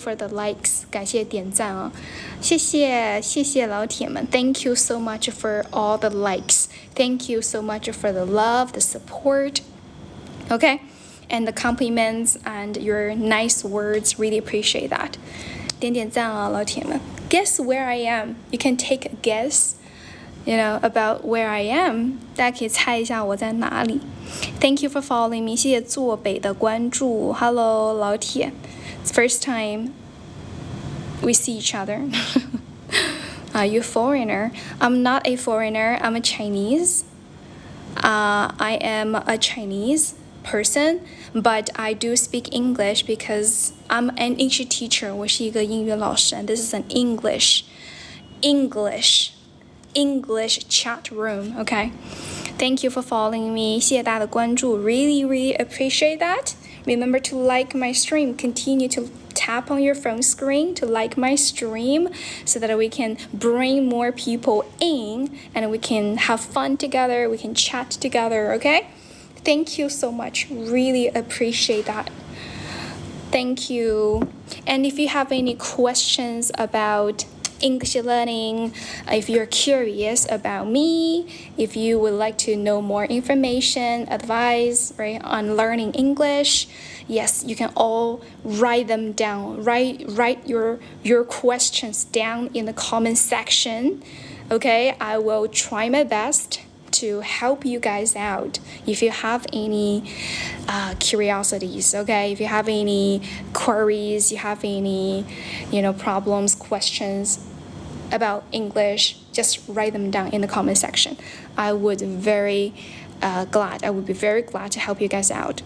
for the likes， 感谢点赞啊，谢谢老铁们 ，Thank you so much for all the likes，Thank you so much for the love, the support，OK， and the compliments and your nice words, really appreciate that。点赞啊，老铁们。Guess where I am? You can take a guess, about where I am. 大家可以猜一下我在哪里。Thank you for following me. 谢谢坐北的关注。Hello， 老铁。It's first time we see each other. Are you a foreigner? I'm not a foreigner. I'm a Chinese. I am a Chinese person, but I do speak English because I'm an English teacher. 我是一个英语老师 and this is an English chat room, okay? Thank you for following me. 谢谢大家的关注 really appreciate that. Remember to like my stream. Continue to tap on your phone screen to like my stream so that we can bring more people in and we can have fun together. We can chat together, okay? Thank you so much. Really appreciate that. Thank you. And if you have any questions about English learning, if you're curious about me, if you would like to know more information, advice, right, on learning English, yes, you can all write them down. Write your questions down in the comment section. Okay, I will try my best to help you guys out if you have any curiosities, okay? If you have any queries, you have any, problems, questions about English, just write them down in the comment section. I would be very glad to help you guys out.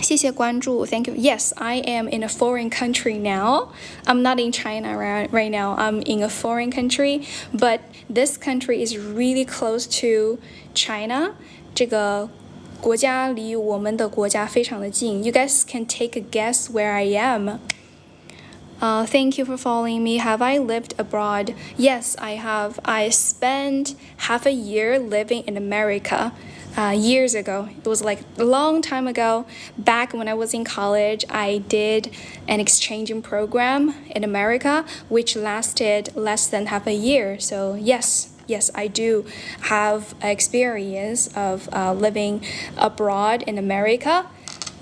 谢谢关注 Thank you. Yes, I am in a foreign country now. I'm not in China right now. I'm in a foreign country, but this country is really close to China. 这个国家离我们的国家非常的近 You guys can take a guess where I am. Thank you for following me. Have I lived abroad? Yes, I have. I spent half a year living in America. Years ago. It was like a long time ago. Back when I was in college, I did an exchanging program in America, which lasted less than half a year. So yes, I do have experience of living abroad in America.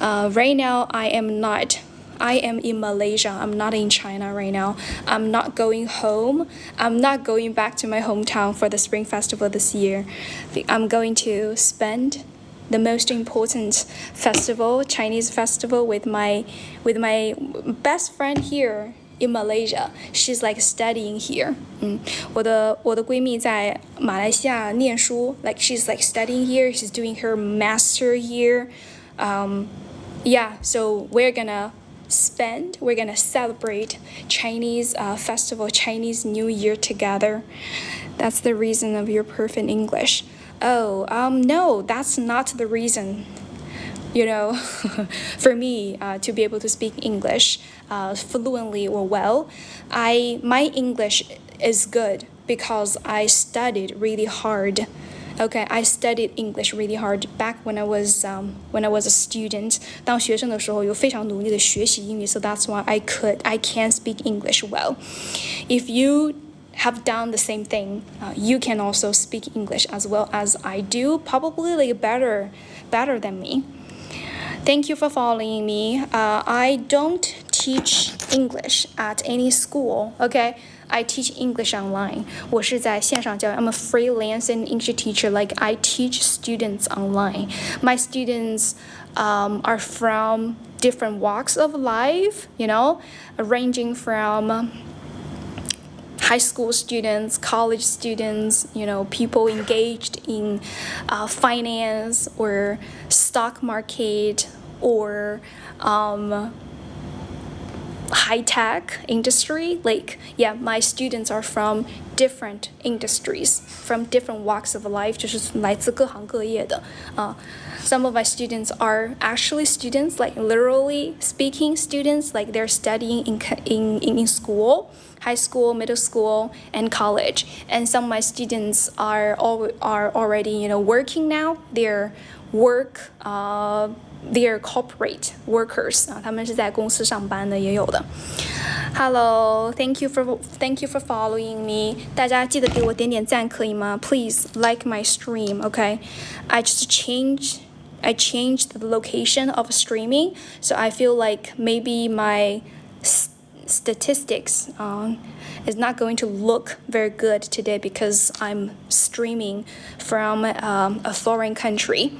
Right now, I am in Malaysia. I'm not in China right now. I'm not going home. I'm not going back to my hometown for the Spring Festival this year. I'm going to spend the most important festival, Chinese festival, with my best friend here in Malaysia. She's like studying here. 我的闺蜜在马来西亚念书 like she's like studying here. She's doing her master here. So we're gonna celebrate Chinese festival, Chinese New Year together. That's the reason of your perfect English. No, that's not the reason. For me to be able to speak English fluently or well, my English is good because I studied really hard. Okay, I studied English really hard back when I was a student. 当学生的时候有非常努力的学习英语 so that's why I can speak English well. If you have done the same thing, you can also speak English as well as I do, probably like better than me. Thank you for following me. I don't teach English at any school, okay? I teach English online. 我是在线上教育 I'm a freelance English teacher. Like I teach students online. My students are from different walks of life, ranging from high school students, college students, people engaged in finance or stock market or high-tech industry. My students are from different industries, from different walks of life, 就是来自各行各业的 Some of my students are actually students, like literally speaking students, like they're studying in school, high school, middle school, and college. And some of my students are already, working now. They're work their corporate workers 他们是在公司上班的，也有的。Hello, thank you for following me. 大家记得给我点点赞可以吗？ Please like my stream, okay? I changed the location of streaming, so I feel like maybe my statistics is not going to look very good today because I'm streaming from a foreign country.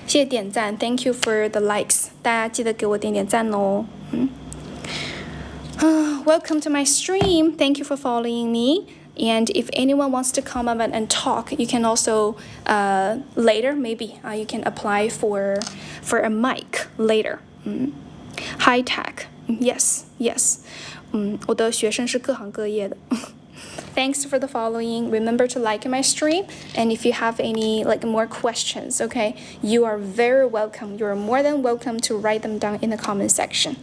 谢谢点赞 ，Thank you for the likes. 大家记得给我点点赞哦。Welcome to my stream. Thank you for following me. And if anyone wants to come up and talk, you can also later maybe you can apply for a mic later. High tech. Yes. 我的学生是各行各业的。Thanks for the following. Remember to like my stream. And if you have any more questions, okay, you are very welcome. You are more than welcome to write them down in the comment section.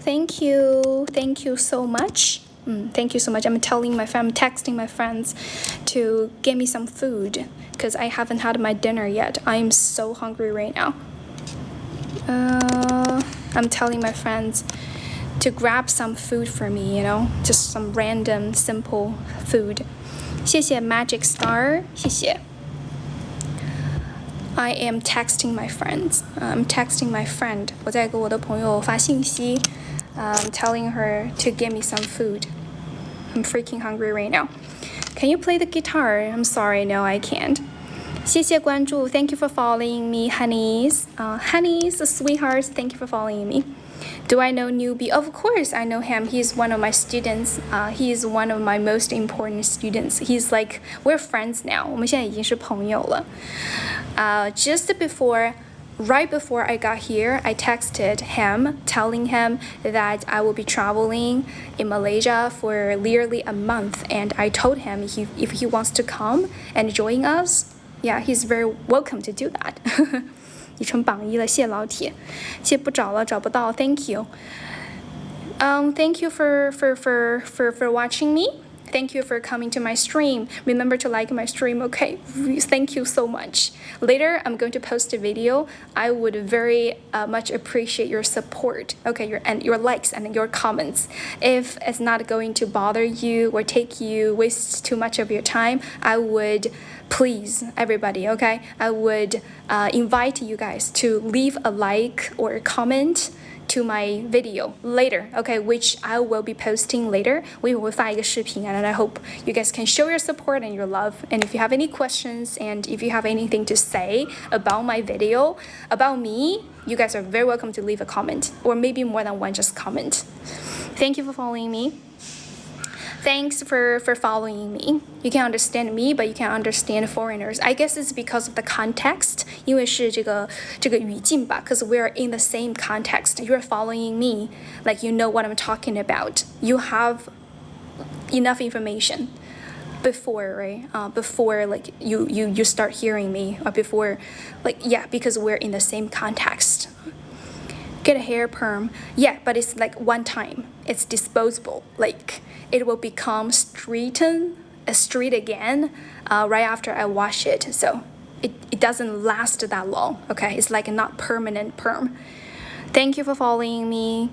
Thank you so much. Thank you so much. I'm texting my friends to get me some food because I haven't had my dinner yet. I'm so hungry right now. I'm telling my friends to grab some food for me, just some random simple food. 谢谢 Magic Star, 谢谢。I am texting my friends. I'm texting my friend. 我在给我的朋友发信息。telling her to give me some food. I'm freaking hungry right now. Can you play the guitar? I'm sorry, no, I can't. 谢谢关注 Thank you for following me, honeys. Honeys, sweethearts, thank you for following me. Do I know Newbie? Of course, I know him. He's one of my students. He is one of my most important students. He's like, we're friends now. 我们现在已经是朋友了。Right before I got here, I texted him, telling him that I will be traveling in Malaysia for nearly a month, and I told him if he wants to come and join us, yeah, he's very welcome to do that. 已成榜一了，谢老铁，谢不找了，找不到 ，Thank you. Thank you for watching me. Thank you for coming to my stream. Remember to like my stream, okay? Thank you so much. Later, I'm going to post a video. I would very much appreciate your support, okay? Your likes and your comments. If it's not going to bother you or waste too much of your time, I would please everybody, okay? I would invite you guys to leave a like or a comment to my video later, okay, which I will be posting later. 我会发一个视频 and I hope you guys can show your support and your love. And if you have any questions and if you have anything to say about my video, about me, you guys are very welcome to leave a comment or maybe more than one, just comment. Thank you for following me. Thanks for following me. You can understand me, but you can't understand foreigners. I guess it's because of the context. 因为是这个语境吧 because we're in the same context. You're following me, like you know what I'm talking about. You have enough information before, right? Before like you start hearing me, or before, because we're in the same context. Get a hair perm, yeah, but it's like one time. It's disposable. Like it will become straight again right after I wash it. So it doesn't last that long. Okay, it's like not permanent perm. Thank you for following me.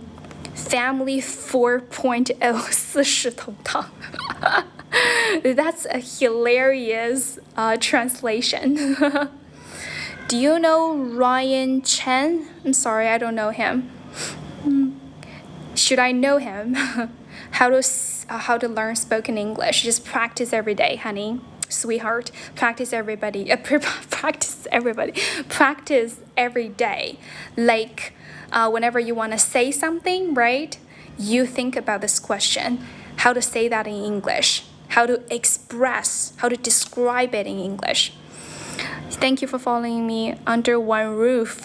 Family 4.0 四世同堂. That's a hilarious translation. Do you know Ryan Chen? I'm sorry, I don't know him. Should I know him? How to learn spoken English? Just practice every day, honey, sweetheart. Practice everybody. Practice every day. Like whenever you want to say something, right? You think about this question: how to say that in English? How to describe it in English? Thank you for following me under one roof.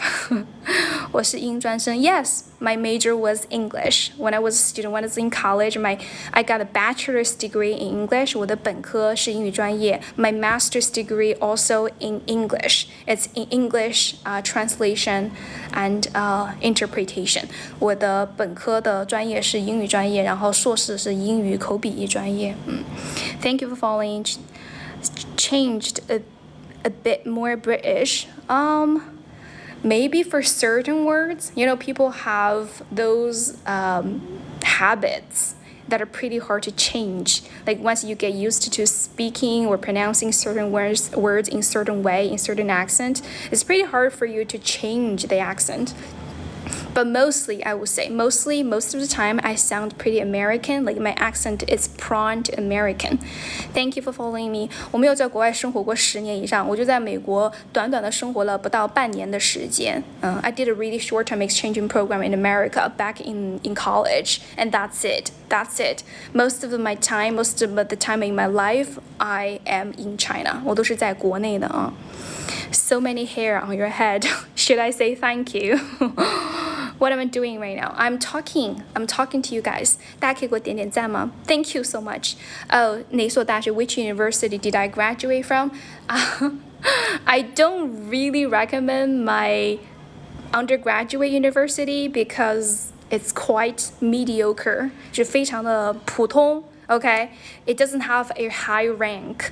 我是英专生。Yes, my major was English. When I was a student, when I was in college, I got a bachelor's degree in English. 我的本科是英语专业。My master's degree also in English. It's in English translation and interpretation. 我的本科的专业是英语专业，然后硕士是英语口笔译专业。Thank you for following. Changed a bit more British. Maybe for certain words, people have those habits that are pretty hard to change. Like once you get used to speaking or pronouncing certain words in certain way, in certain accent, it's pretty hard for you to change the accent. But mostly, I would say, most of the time, I sound pretty American. Like my accent is prone to American. Thank you for following me. 我没有在国外生活过10年以上，我就在美国短短的生活了不到半年的时间。I did a really short-term exchanging program in America back in college, and that's it. Most of the time in my life, I am in China. 我都是在国内的啊。So many hair on your head. Should I say thank you? What am I doing right now? I'm talking to you guys. 大家可以给我点点赞吗？ Thank you so much. Oh, 哪所大学 Which university did I graduate from? I don't really recommend my undergraduate university because it's quite mediocre. 就非常的普通 Okay? It doesn't have a high rank.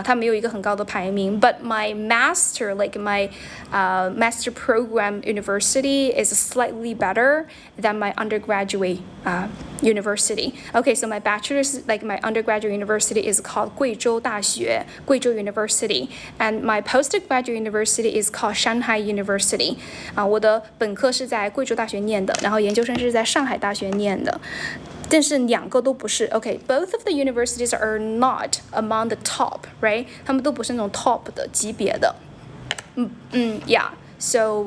它没有一个很高的排名 but my master, like my master program university is slightly better than my undergraduate university. Okay, so my bachelor's, like my undergraduate university is called 贵州大学, Guizhou University, and my postgraduate university is called Shanghai University. 我的本科是在贵州大学念的，然后研究生是在上海大学念的。但是两个都不是 Okay, both of the universities are not among the top, right? 他们都不是那种 top 的级别的。Yeah. So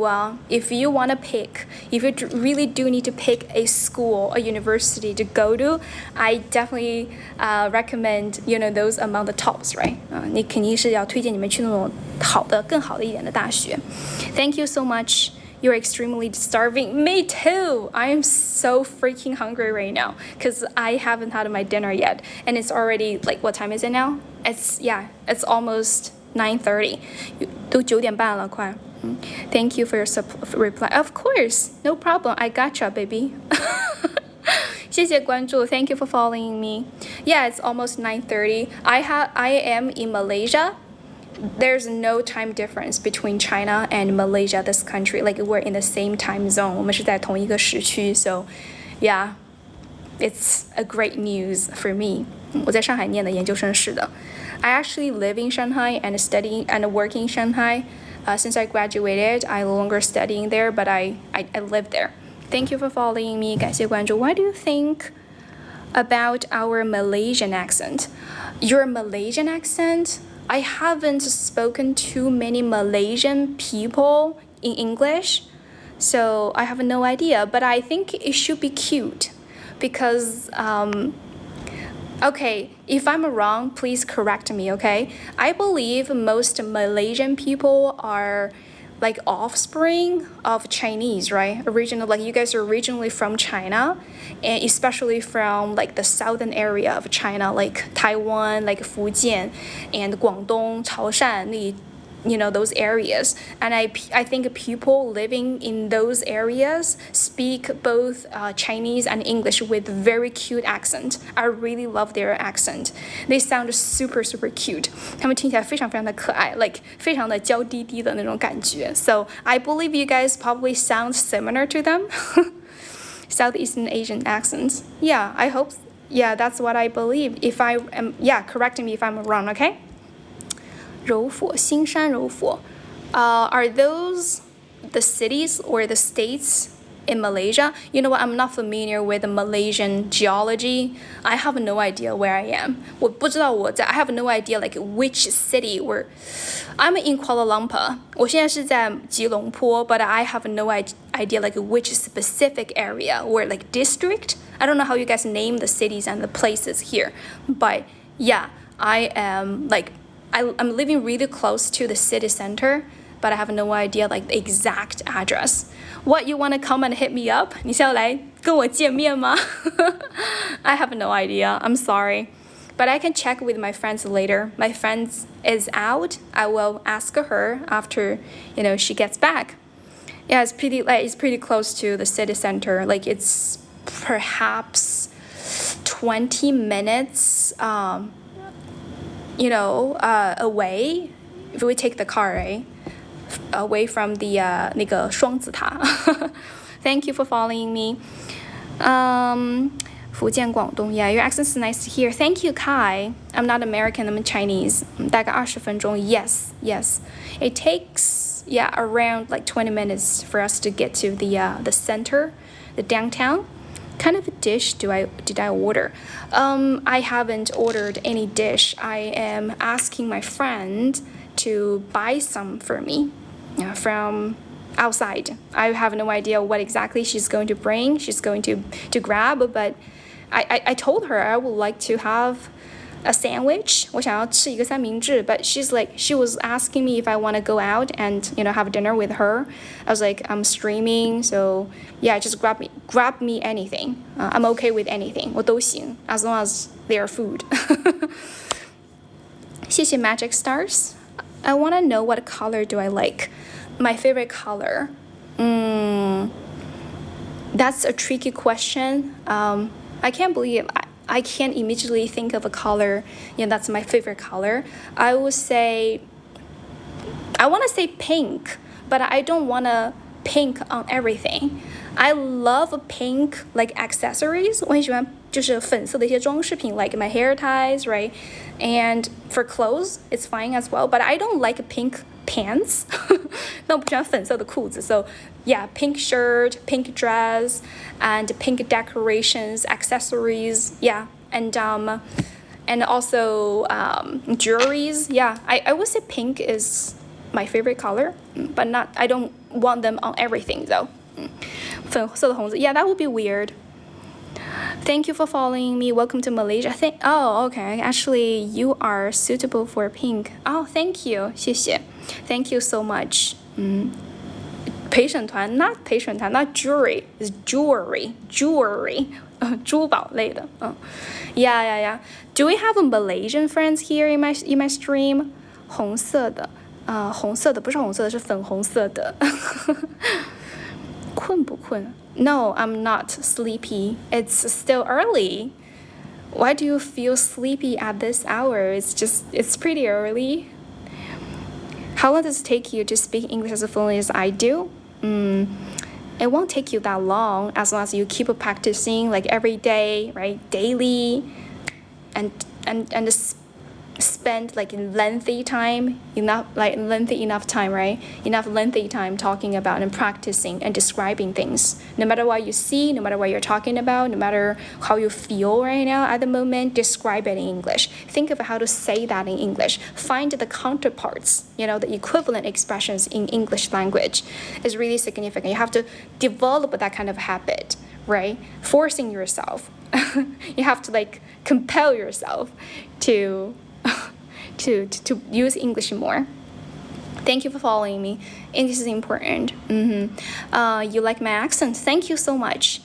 if you want to pick, if you really do need to pick a school, a university to go to, I definitely recommend, those among the tops, right? 你肯定是要推荐你们去那种好的、更好的一点的大学。Thank you so much. You're extremely starving. Me too. I am so freaking hungry right now because I haven't had my dinner yet. And it's already, like, what time is it now? It's almost 9:30. 都9点半了，快。Thank you for your reply. Of course. No problem. I gotcha, baby. 谢谢关注. Thank you for following me. Yeah, it's almost 9:30. I am in Malaysia.There's no time difference between China and Malaysia, this country. Like we're in the same time zone. 我们是在同一个时区 So, yeah, it's a great news for me. 我在上海念的研究生是的。I actually live in Shanghai and studying and work in Shanghai. Since I graduated, I no longer studying there, but I live there. Thank you for following me. 感谢关注. What do you think about our Malaysian accent? Your Malaysian accent?I haven't spoken to many Malaysian people in English, so I have no idea, but I think it should be cute because, okay, if I'm wrong, please correct me, okay? I believe most Malaysian people are like offspring of Chinese, right? Like you guys are originally from China, and especially from like the southern area of China, like Taiwan, like Fujian, and Guangdong, Chaoshan, those areas. And I think people living in those areas speak both Chinese and English with very cute accent. I really love their accent. They sound super, super cute. 他们听起来非常非常的可爱 like 非常的娇滴滴的那种感觉 So I believe you guys probably sound similar to them. Southeastern Asian accents. Yeah, I hope. Yeah, that's what I believe. If I am, correct me if I'm wrong, okay? 柔佛, 新山柔佛. Are those the cities or the states in Malaysia? You know what? I'm not familiar with the Malaysian geology. I have no idea where I am. 我不知道我在 I have no idea like which city or I'm in Kuala Lumpur. 我现在是在吉隆坡 but I have no idea like which specific area or like district. I don't know how you guys name the cities and the places here. But yeah, I am like I'm living really close to the city center. but I have no idea like the exact address. What, you want to come and hit me up? 你是要来跟我见面吗？ I have no idea. I'm sorry. But I can check with my friends later. My friend is out. I will ask her after, she gets back. Yeah, it's pretty close to the city center. Like it's perhaps 20 minutes, away. If we take the car, right? Away from the 那个双子塔。Thank you for following me. 福建广东 Yeah, your accent is nice to hear. Thank you, Kai. I'm not American, I'm Chinese. 大概20分钟 Yes. It takes around like 20 minutes for us to get to the center, the downtown. Kind of a dish did I order? I haven't ordered any dish. I am asking my friend to buy some for me from outside. I have no idea what exactly she's going to bring. She's going to grab, but I told her I would like to have a sandwich. 我想要吃一个三明治, but she was asking me if I want to go out and have dinner with her. I was like, I'm streaming, so yeah, just grab me anything. I'm okay with anything. 我都行, as long as they are food. 谢谢 Magic Stars. I want to know what color do I like. My favorite color. That's a tricky question. I can't believe I can't immediately think of a color. That's my favorite color. I want to say pink, but I don't want to pink on everything. I love pink like accessories. 我很喜欢就是粉色的一些装饰品 like my hair ties, right? And for clothes, it's fine as well. But I don't like pink pants. 那我不喜欢粉色的裤子 So yeah, pink shirt, pink dress, and pink decorations, accessories. Yeah, and also jewelries. Yeah, I would say pink is my favorite color, but I don't want them on everything though. 粉色的红色 Yeah, that would be weird. Thank you for following me. Welcome to Malaysia. Oh, okay. Actually, you are suitable for pink. Oh, thank you. 谢谢. Thank you so much. 陪审团 not 陪审团 not jury. It's jewelry. 珠宝类的 Yeah. Do we have Malaysian friends here in my stream? 红色的红色的不是红色的是粉红色的困不困 No, I'm not sleepy. It's still early. Why do you feel sleepy at this hour? It's pretty early. How long does it take you to speak English as fluently as I do? It won't take you that long as you keep practicing like every day, right? Daily, and spend like lengthy enough time, right? Enough lengthy time talking about and practicing and describing things. No matter what you see, no matter what you're talking about, no matter how you feel right now at the moment, describe it in English. Think of how to say that in English. Find the counterparts, the equivalent expressions in English language is really significant. You have to develop that kind of habit, right? Forcing yourself. You have to like compel yourself to use English more. Thank you for following me. English is important. You like my accent? Thank you so much.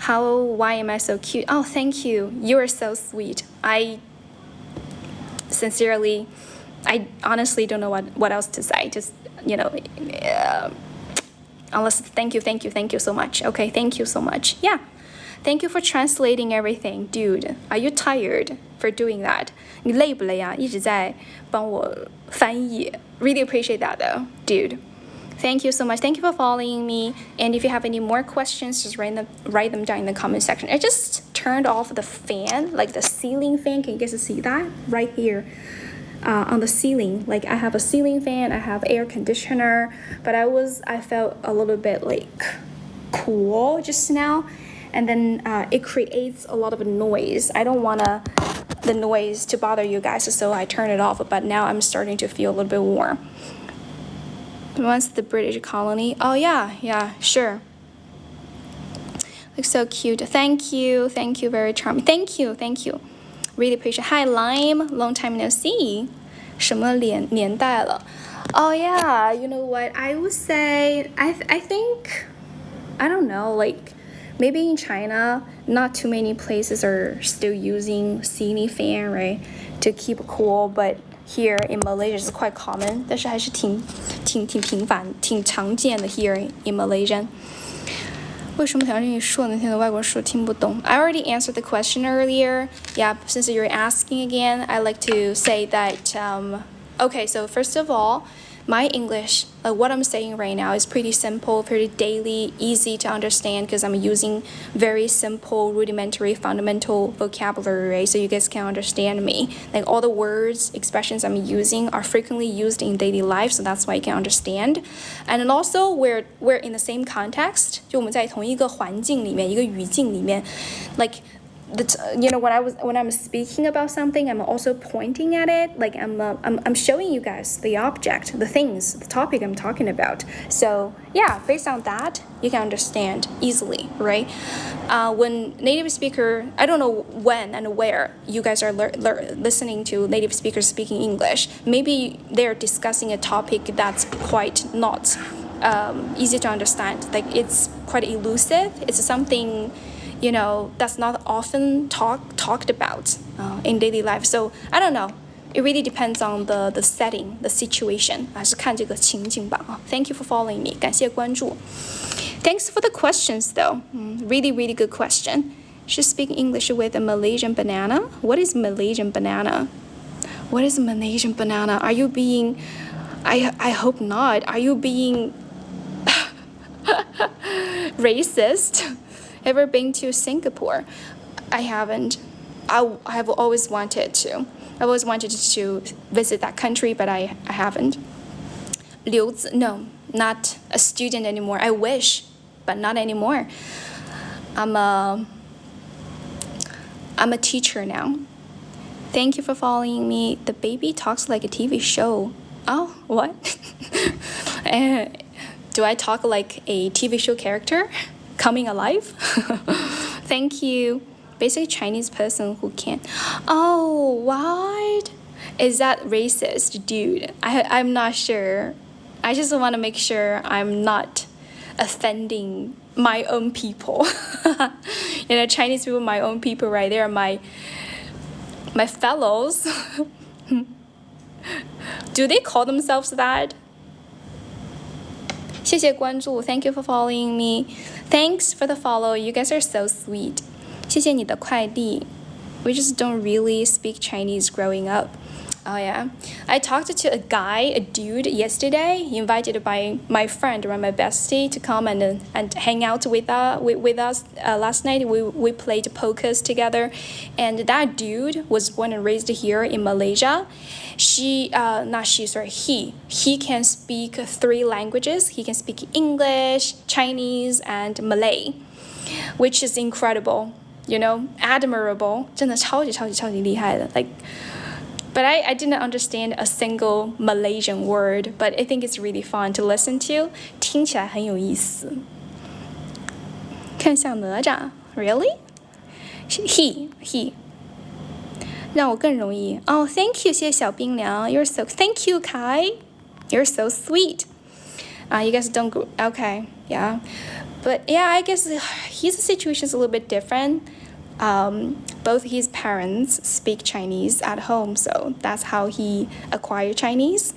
Why am I so cute? Oh, thank you. You are so sweet. I honestly don't know what else to say. Just, unless thank you so much. Okay, thank you so much. Yeah. Thank you for translating everything, dude. Are you tired for doing that? 你累不累啊？一直在帮我翻译 Really appreciate that though, dude. Thank you so much. Thank you for following me. And if you have any more questions, just write them down in the comment section. I just turned off the fan, like the ceiling fan. Can you guys see that? Right here. On the ceiling, like I have a ceiling fan, I have air conditioner, but I felt a little bit like cool just now. And then it creates a lot of noise. I don't want the noise to bother you guys, so I turn it off. But now I'm starting to feel a little bit warm. Once the British colony. Oh yeah, sure. Looks so cute. Thank you, very charming. Thank you. Really appreciate. Hi Lime, long time no see. 什么年代了 Oh yeah, you know what? I would say I think I don't know, like maybe in China, not too many places are still using ceiling fan, right, to keep cool, but here in Malaysia it's quite common. 但是还是挺频繁、挺常见的 here in Malaysia. 为什么条件你说那天的外国人说听不懂 I already answered the question earlier. Yeah, since you're asking again, I like to say that, okay, so first of all, my English, what I'm saying right now is pretty simple, pretty daily, easy to understand because I'm using very simple, rudimentary, fundamental vocabulary, right? So you guys can understand me. Like all the words, expressions I'm using are frequently used in daily life, so that's why you can understand. And then also, we're in the same context. 就我们在同一个环境里面，一个语境里面 like you know, when I'm speaking about something, I'm also pointing at it. Like I'm showing you guys the object, the things, the topic I'm talking about. So yeah, based on that, you can understand easily, right? When native speaker, I don't know when and where you guys are listening to native speakers speaking English. Maybe they're discussing a topic that's quite not easy to understand. Like it's quite elusive. It's something, you know, that's not often talked about in daily life. So I don't know. It really depends on the setting, the situation. 还是看这个情景吧。Thank you for following me. 感谢关注。Thanks for the questions, though. Really, really good question. Should speak English with a Malaysian banana? What is Malaysian banana? What is Malaysian banana? Are you being... I hope not. Are you being racist? Ever been to Singapore? I haven't. I have always wanted to. I've always wanted to visit that country, but I haven't. 留子, no, not a student anymore. I wish, but not anymore. I'm a teacher now. Thank you for following me. The baby talks like a TV show. Oh, what? Do I talk like a TV show character? Coming alive? Thank you. Basically Chinese person who can't. Oh, what? Is that racist, dude? I'm not sure. I just want to make sure I'm not offending my own people. You know, Chinese people, my own people, right? They are my fellows. Do they call themselves that? 谢谢关注 Thank you for following me. Thanks for the follow. You guys are so sweet. 谢谢你的快递 We just don't really speak Chinese growing up. Oh yeah. I talked to a guy, a dude, yesterday, invited by my friend or my bestie to come and hang out with us. Last night we played pokers together, and that dude was born and raised here in Malaysia. He can speak 3 languages. He can speak English, Chinese, and Malay, which is incredible, you know, admirable. 真的超级厉害的 like. But I didn't understand a single Malaysian word, but I think it's really fun to listen to. 听起来很有意思。看像哪吒 Really? He. 让我更容易 Oh, thank you, 谢谢小冰凉 Thank you, Kai. You're so sweet. You guys don't go... Okay, yeah. But yeah, I guess his situation is a little bit different. Both his parents speak Chinese at home, so that's how he acquired Chinese.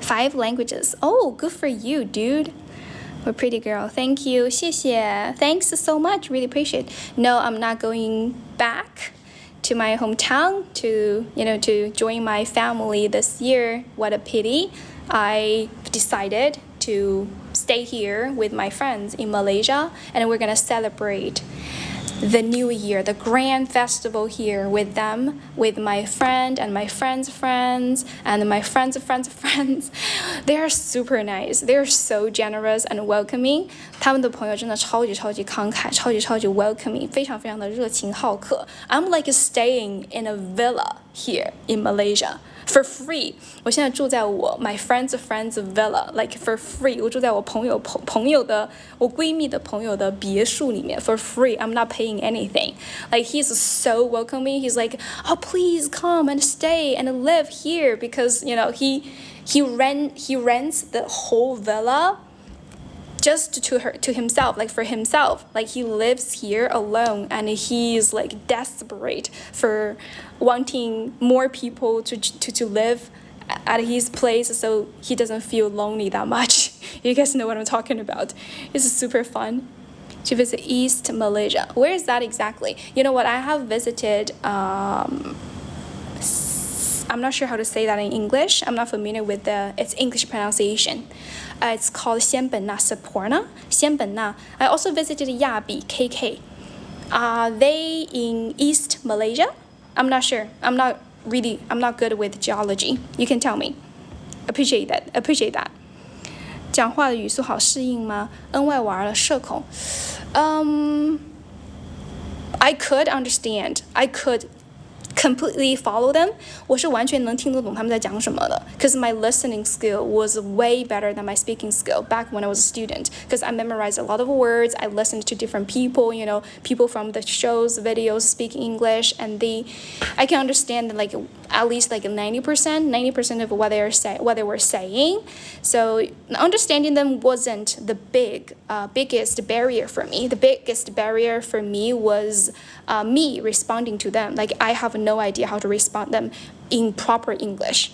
5 languages. Oh, good for you, dude. We're pretty girl. Thank you. 谢谢. Thanks so much. Really appreciate it. No, I'm not going back to my hometown to join my family this year. What a pity. I decided to stay here with my friends in Malaysia, and we're gonna celebrate the new year, the grand festival here with them, with my friend and my friend's friends and my friends' friends. They are super nice. They are so generous and welcoming. 他们的朋友真的超级慷慨，超级 welcoming， 非常的热情好客。I'm like staying in a villa here in Malaysia. for free. 我现在住在我 my friend's villa, like for free. 我住在我朋友的我闺蜜的朋友的别墅里面 for free. I'm not paying anything. Like he's so welcoming. He's like, oh please come and stay and live here because you know he rents the whole villa just to himself, like for himself. Like he lives here alone and he's like desperate for wanting more people to live at his place so he doesn't feel lonely that much. You guys know what I'm talking about. It's super fun to visit East Malaysia. Where is that exactly? You know what, I have visited I'm not sure how to say that in English. I'm not familiar with its English pronunciation. It's called 仙本那 Saporna. 仙本那. I also visited Yabi, KK. Are they in East Malaysia? I'm not sure. I'm not good with geology. You can tell me. Appreciate that. 讲话的语速好适应吗？恩外玩了社恐。I could understand. I could completely follow them. 我是完全能听得懂他们在讲什么的 because my listening skill was way better than my speaking skill back when I was a student because I memorized a lot of words. I listened to different people, you know, people from the shows, videos speak English, and I can understand like at least like 90% of what they were saying. So understanding them wasn't the biggest barrier for me. The biggest barrier for me was me responding to them. Like I have no idea how to respond them in proper English.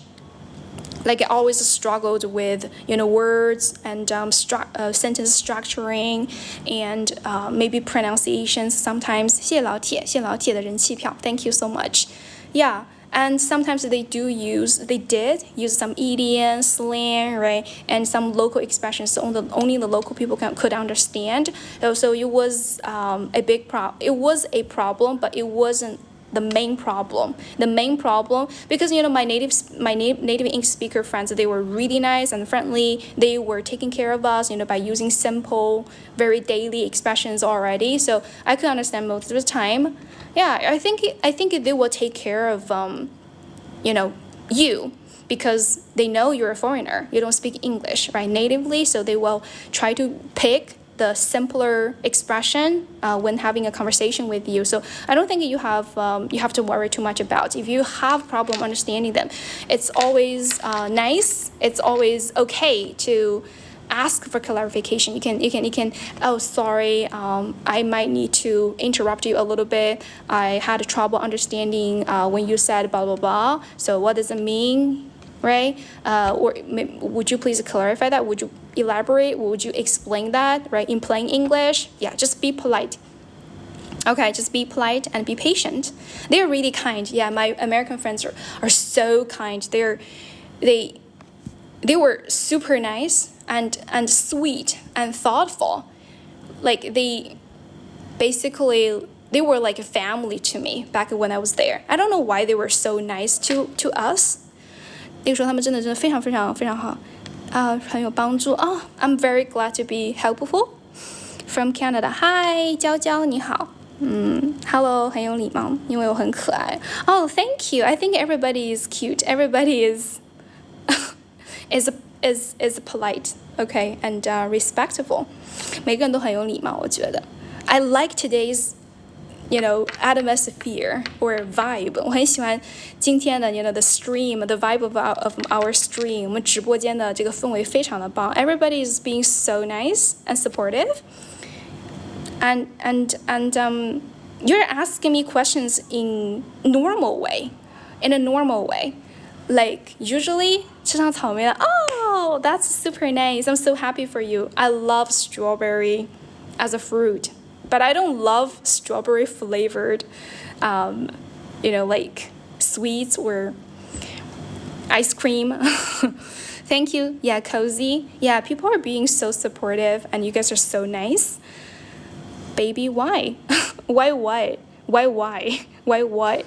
Like I always struggled with, you know, words and sentence structuring and maybe pronunciations sometimes. 谢老铁的人气票 Thank you so much. Yeah. And sometimes they did use some idiom, slang, right? And some local expressions so only the local people could understand. So it was a big problem. It was a problem, but it wasn't the main problem. The main problem, because you know my native English speaker friends, they were really nice and friendly. They were taking care of us, you know, by using simple, very daily expressions already. So I could understand most of the time. Yeah, I think they will take care of you know, you, because they know you're a foreigner. You don't speak English, right, natively, so they will try to pick the simpler expression when having a conversation with you. So I don't think you have to worry too much about. If you have problem understanding them, it's always nice. It's always okay to ask for clarification. You can oh sorry, I might need to interrupt you a little bit. I had trouble understanding when you said blah blah blah. So what does it mean? Right? Or would you please clarify that? Would you elaborate? Would you explain that, right, in plain English? Yeah, just be polite. Okay, just be polite and be patient. They're really kind. Yeah, my American friends are so kind. They were super nice and sweet and thoughtful. Like they were like a family to me back when I was there. I don't know why they were so nice to us. 那个时候他们真的非常非常非常好很有帮助I'm very glad to be helpful. From Canada. Hi, 娇娇你好Hello, 很有礼貌因为我很可爱Thank you. I think everybody is cute. Everybody is is polite, okay, and respectful. 每个人都很有礼貌我觉得 I like today's you know, atmosphere or vibe. 我很喜欢今天的 you know, the stream, the vibe of our stream. 我们直播间的这个氛围非常的棒 Everybody is being so nice and supportive. And you're asking me questions in a normal way. Like usually 吃上草莓了 Oh, that's super nice. I'm so happy for you. I love strawberry as a fruit. But I don't love strawberry flavored, you know, like sweets or ice cream. Thank you. Yeah, cozy. Yeah, people are being so supportive and you guys are so nice. Baby, why? Why what? Why what?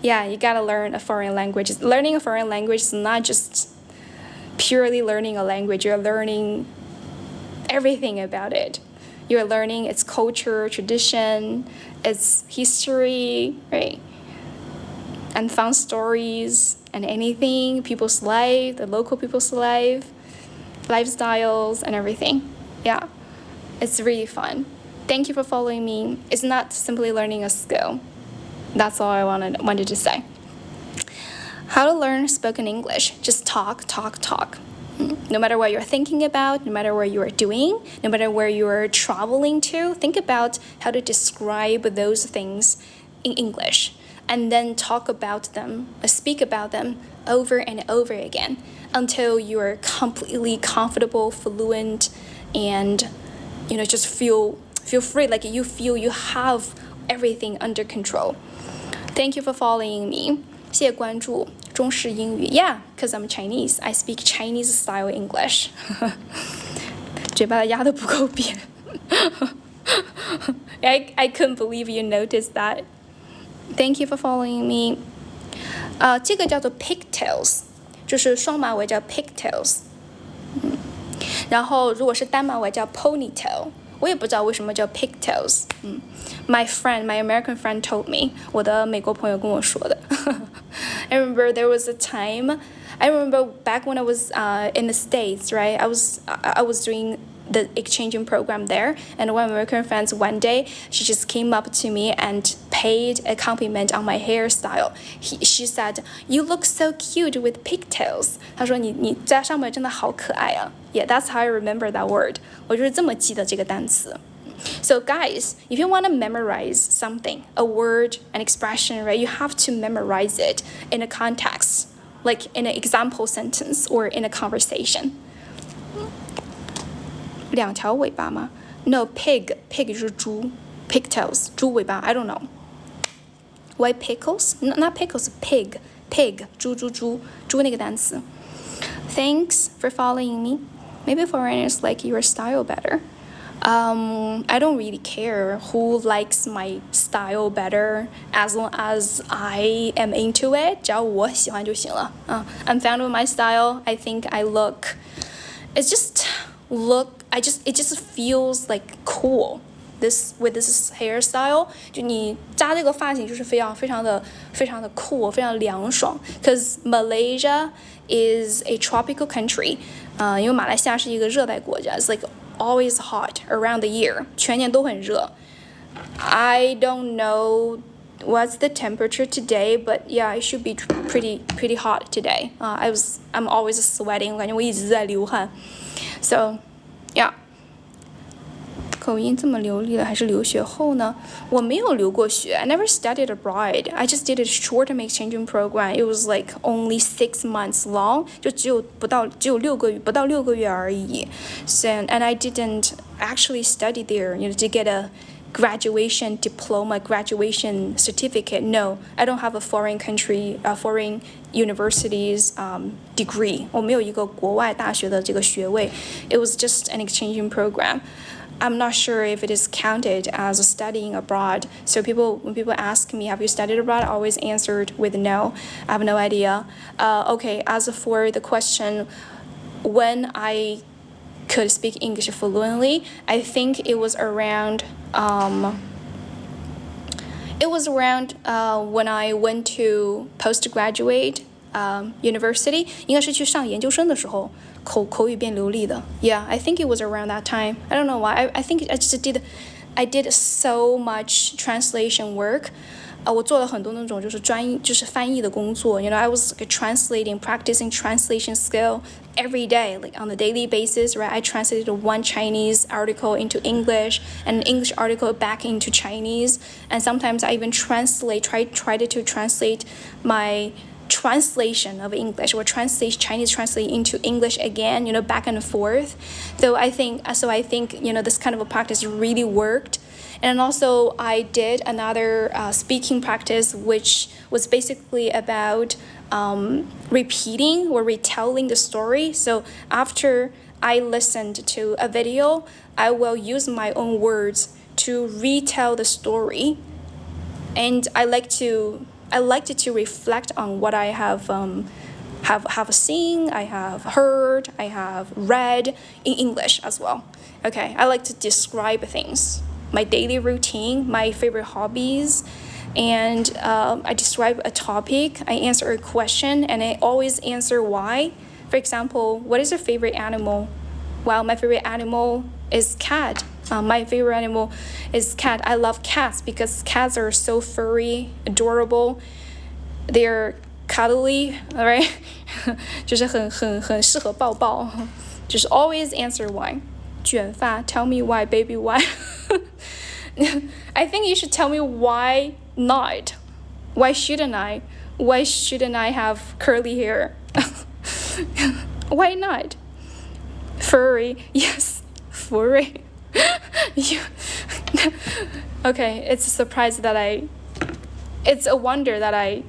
Yeah, you gotta learn a foreign language. Learning a foreign language is not just purely learning a language. You're learning everything about it. You're learning its culture, tradition, its history, right? And fun stories and anything, people's life, the local people's life, lifestyles and everything. Yeah, it's really fun. Thank you for following me. It's not simply learning a skill. That's all I wanted to say. How to learn spoken English. Just talk, talk, talk. No matter what you're thinking about, no matter what you are doing, no matter where you are traveling to, think about how to describe those things in English and then talk about them, speak about them over and over again until you are completely comfortable, fluent, and just feel free, like you feel you have everything under control. Thank you for following me. 谢谢关注。中式英语 Yeah, because I'm Chinese. I speak Chinese style English. 嘴巴压得不够扁。I couldn't believe you noticed that. Thank you for following me. 这个叫做 pigtails, 就是双马尾叫 pigtails. 然后如果是单马尾叫 ponytail. 我也不知道为什么叫 pigtails. My American friend told me. 我的美国朋友跟我说的。I remember there was a time. I remember back when I was in the States, right? I was doing the exchanging program there, and one American friends one day she just came up to me and paid a compliment on my hairstyle. She said, "You look so cute with pigtails." 她说你在上面真的好可爱啊。Yeah, that's how I remember that word. 我就是这么记得这个单词。So guys, if you want to memorize something, a word, an expression, right, you have to memorize it in a context, like in an example sentence or in a conversation. 两条尾巴吗？ No, pig 就是猪 ，pigtails 猪尾巴 I don't know. Why pickles? Not pickles, pig 猪那个单词。Thanks for following me. Maybe foreigners like your style better. I don't really care who likes my style better as long as I am into it. 只要我喜欢就行了。I'm found with my style. I think I look. It just feels like cool. With this hairstyle, 就你扎这个发型就是非常的cool，非常凉爽。Because Malaysia is a tropical country. 因为马来西亚是一个热带国家。It's like always hot around the year. 全年都很热。I don't know what's the temperature today, but yeah, it should be pretty hot today. I'm always sweating. 我感觉我一直在流汗。So, yeah. 口音这么流利了，还是留学后呢？我没有留过学。I never studied abroad. I just did a short-term exchanging program. It was like only 6 months long. 就只有不到6个月而已。So, and I didn't actually study there, to get a graduation diploma, graduation certificate. No, I don't have a foreign university's degree. 我没有一个国外大学的这个学位。It was just an exchanging program. I'm not sure if it is counted as studying abroad. So when people ask me, have you studied abroad? I always answered with no. I have no idea. Okay, as for the question, when I could speak English fluently, I think it was around when I went to postgraduate university. 应该是去上研究生的时候。口语变流利的 Yeah, I think it was around that time. I don't know why. I think I did so much translation work. 我做了很多那种就是翻译的工作。I was practicing translation skill every day, like on a daily basis, right? I translated one Chinese article into English, and an English article back into Chinese, and sometimes I even tried to translate my translation of English or Chinese translate into English again, back and forth. So I think this kind of a practice really worked. And also I did another speaking practice, which was basically about repeating or retelling the story. So after I listened to a video, I will use my own words to retell the story. And I liked to reflect on what I have seen, I have heard, I have read in English as well. Okay, I like to describe things, my daily routine, my favorite hobbies, and I describe a topic, I answer a question, and I always answer why. For example, what is your favorite animal? Well, my favorite animal is cat. My favorite animal is cat. I love cats because cats are so furry, adorable. They're cuddly, alright? 就是很适合抱抱。Just always answer why. 卷发 tell me why, baby, why? I think you should tell me why not. Why shouldn't I? Why shouldn't I have curly hair? Why not? Furry, yes, furry. Okay, it's a surprise that it's a wonder that I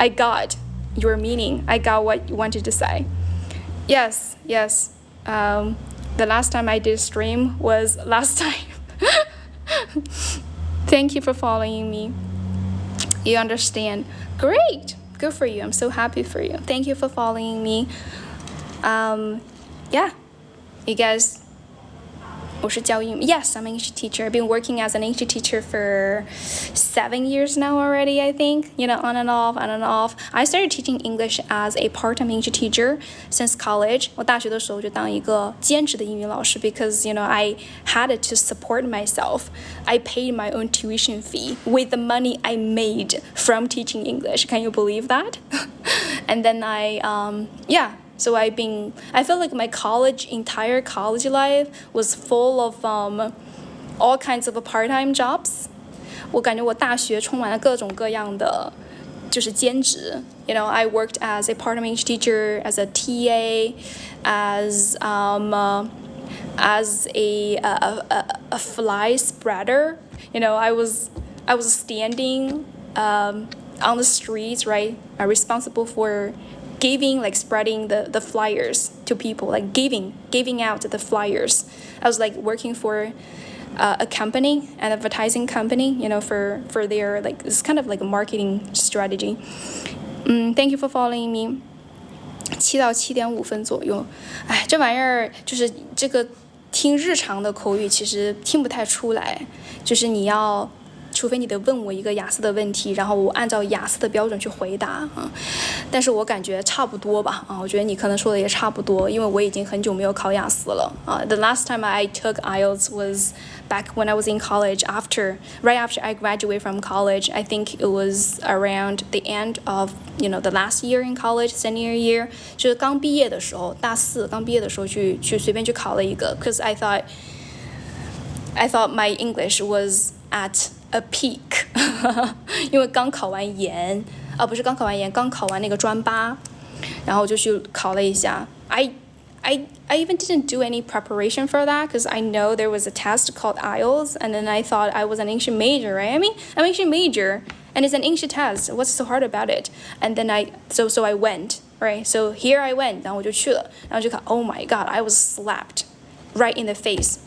got your meaning. I got what you wanted to say. Yes. The last time I did stream was last time. Thank you for following me. You understand. Great. Good for you. I'm so happy for you. Thank you for following me. Yeah. You guys, 我是教英语. Yes, I'm an English teacher. I've been working as an English teacher for 7 years now already, I think. On and off. I started teaching English as a part-time English teacher since college. 我大学的时候就当一个兼职的英语老师 because, I had to support myself. I paid my own tuition fee with the money I made from teaching English. Can you believe that? And then So I feel like my entire college life was full of all kinds of part-time jobs. 我感觉我大学充满了各种各样的就是兼职. I worked as a part-time English teacher, as a TA, as a fly spreader. I was standing on the streets, right? I'm responsible for spreading the flyers to people, giving out the flyers. I was working for a company, an advertising company, for their it's kind of like a marketing strategy. Thank you for following me. 7到7.5分左右，这玩意儿就是这个听日常的口语其实听不太出来，就是你要。除非你得问我一个雅思的问题，然后我按照雅思的标准去回答但是我感觉差不多吧我觉得你可能说的也差不多，因为我已经很久没有考雅思了The last time I took IELTS was back when I was in college right after I graduated from college. I think it was around the end of the last year in college, senior year. 就是刚毕业的时候，大4刚毕业的时候去随便去考了一个 because I thought my English was at a peak 因为刚考完研不是刚考完研，刚考完那个专八，然后就去考了一下。I even didn't do any preparation for that because I know there was a test called IELTS, and then I thought I was an English major, right? I mean, I'm an English major, and it's an English test. What's so hard about it? And then so I went, right? So here I went, 然后我就去了，然后就看 ，Oh my God, I was slapped right in the face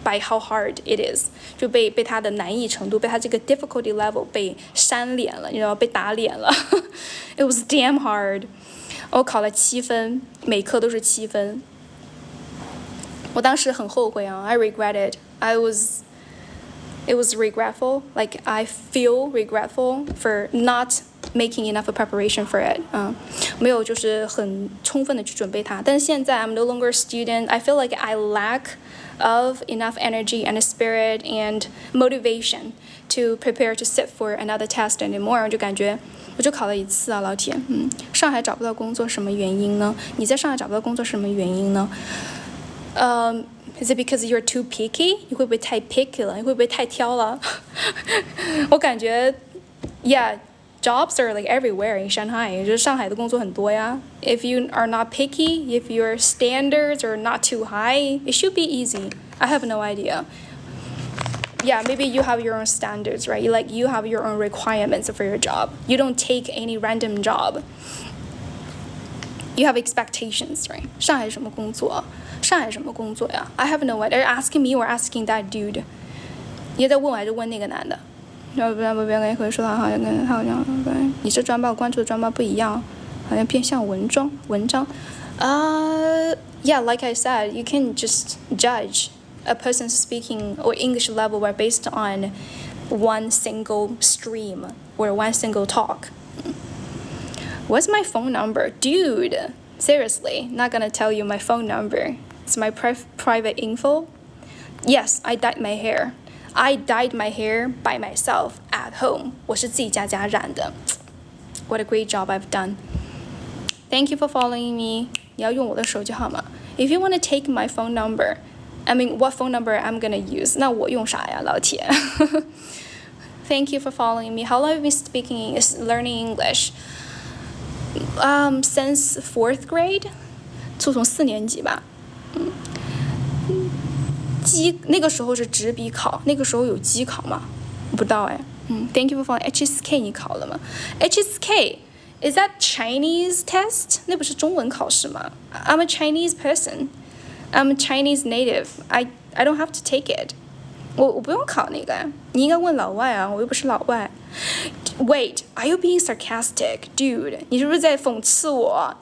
by how hard it is. 就被它的难易程度，被它这个 difficulty level 被扇脸了，被打脸了。It was damn hard. 我考了7分，每科都是7分。我当时很后悔I regret it. It was regretful. I feel regretful for not making enough preparation for it. 没有就是很充分的去准备它。但是现在 I'm no longer a student. I feel like I lack of enough energy and spirit and motivation to prepare to sit for another test anymore. 我就感觉我就考了1次老铁。上海找不到工作什么原因呢？你在上海找不到工作什么原因呢？Is it because you're too picky? 你会不会太 picky 了？你会不会太挑了？我感觉 ，Yeah, jobs are everywhere in Shanghai. 就是上海的工作很多呀。If you are not picky, if your standards are not too high, it should be easy. I have no idea. Yeah, maybe you have your own standards, right? You have your own requirements for your job. You don't take any random job. You have expectations, right? 上海什么工作？上海什么工作呀 ？I have no idea. Are you asking me or asking that dude? 你在问我还是问那个男的？要不跟你回说他好像跟他好像，你这专报关注的专报不一样，好像偏向文章。Yeah, like I said, you can just judge a person's speaking or English level based on one single stream or one single talk. What's my phone number? Dude, seriously, not gonna tell you my phone number. It's my private info. Yes, I dyed my hair. I dyed my hair by myself at home. 我是自己家染的。What a great job I've done. Thank you for following me. 你要用我的手机号码。If you want to take my phone number, I mean, what phone number I'm gonna use? 那我用啥呀，老铁？Thank you for following me. How long have you been speaking, learning English? Since 4th grade. 就从4年级吧。那个时候是纸笔考，那个时候有机考吗？我不知道哎。Thank you for following. HSK 你考了吗 ？HSK is that Chinese test？ 那不是中文考试吗 ？I'm a Chinese person. I'm a Chinese native. I don't have to take it. 我不用考那个，你应该问老外啊，我又不是老外。Wait, are you being sarcastic, dude? 你是不是在讽刺我？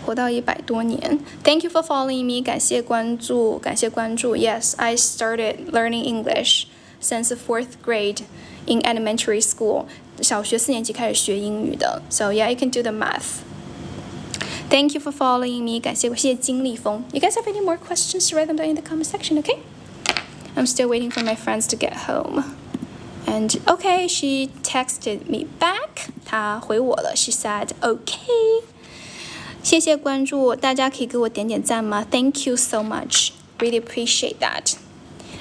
活到100多年 Thank you for following me. 感谢关注。Yes, I started learning English since the 4th grade in elementary school. 小学4年级开始学英语的。So yeah, you can do the math. Thank you for following me. 谢谢金立峰。You guys have any more questions? Write them down in the comment section, okay? I'm still waiting for my friends to get home. And okay, she texted me back. 她回我了。She said, okay. 谢谢关注，大家可以给我点点赞吗 ？Thank you so much. Really appreciate that.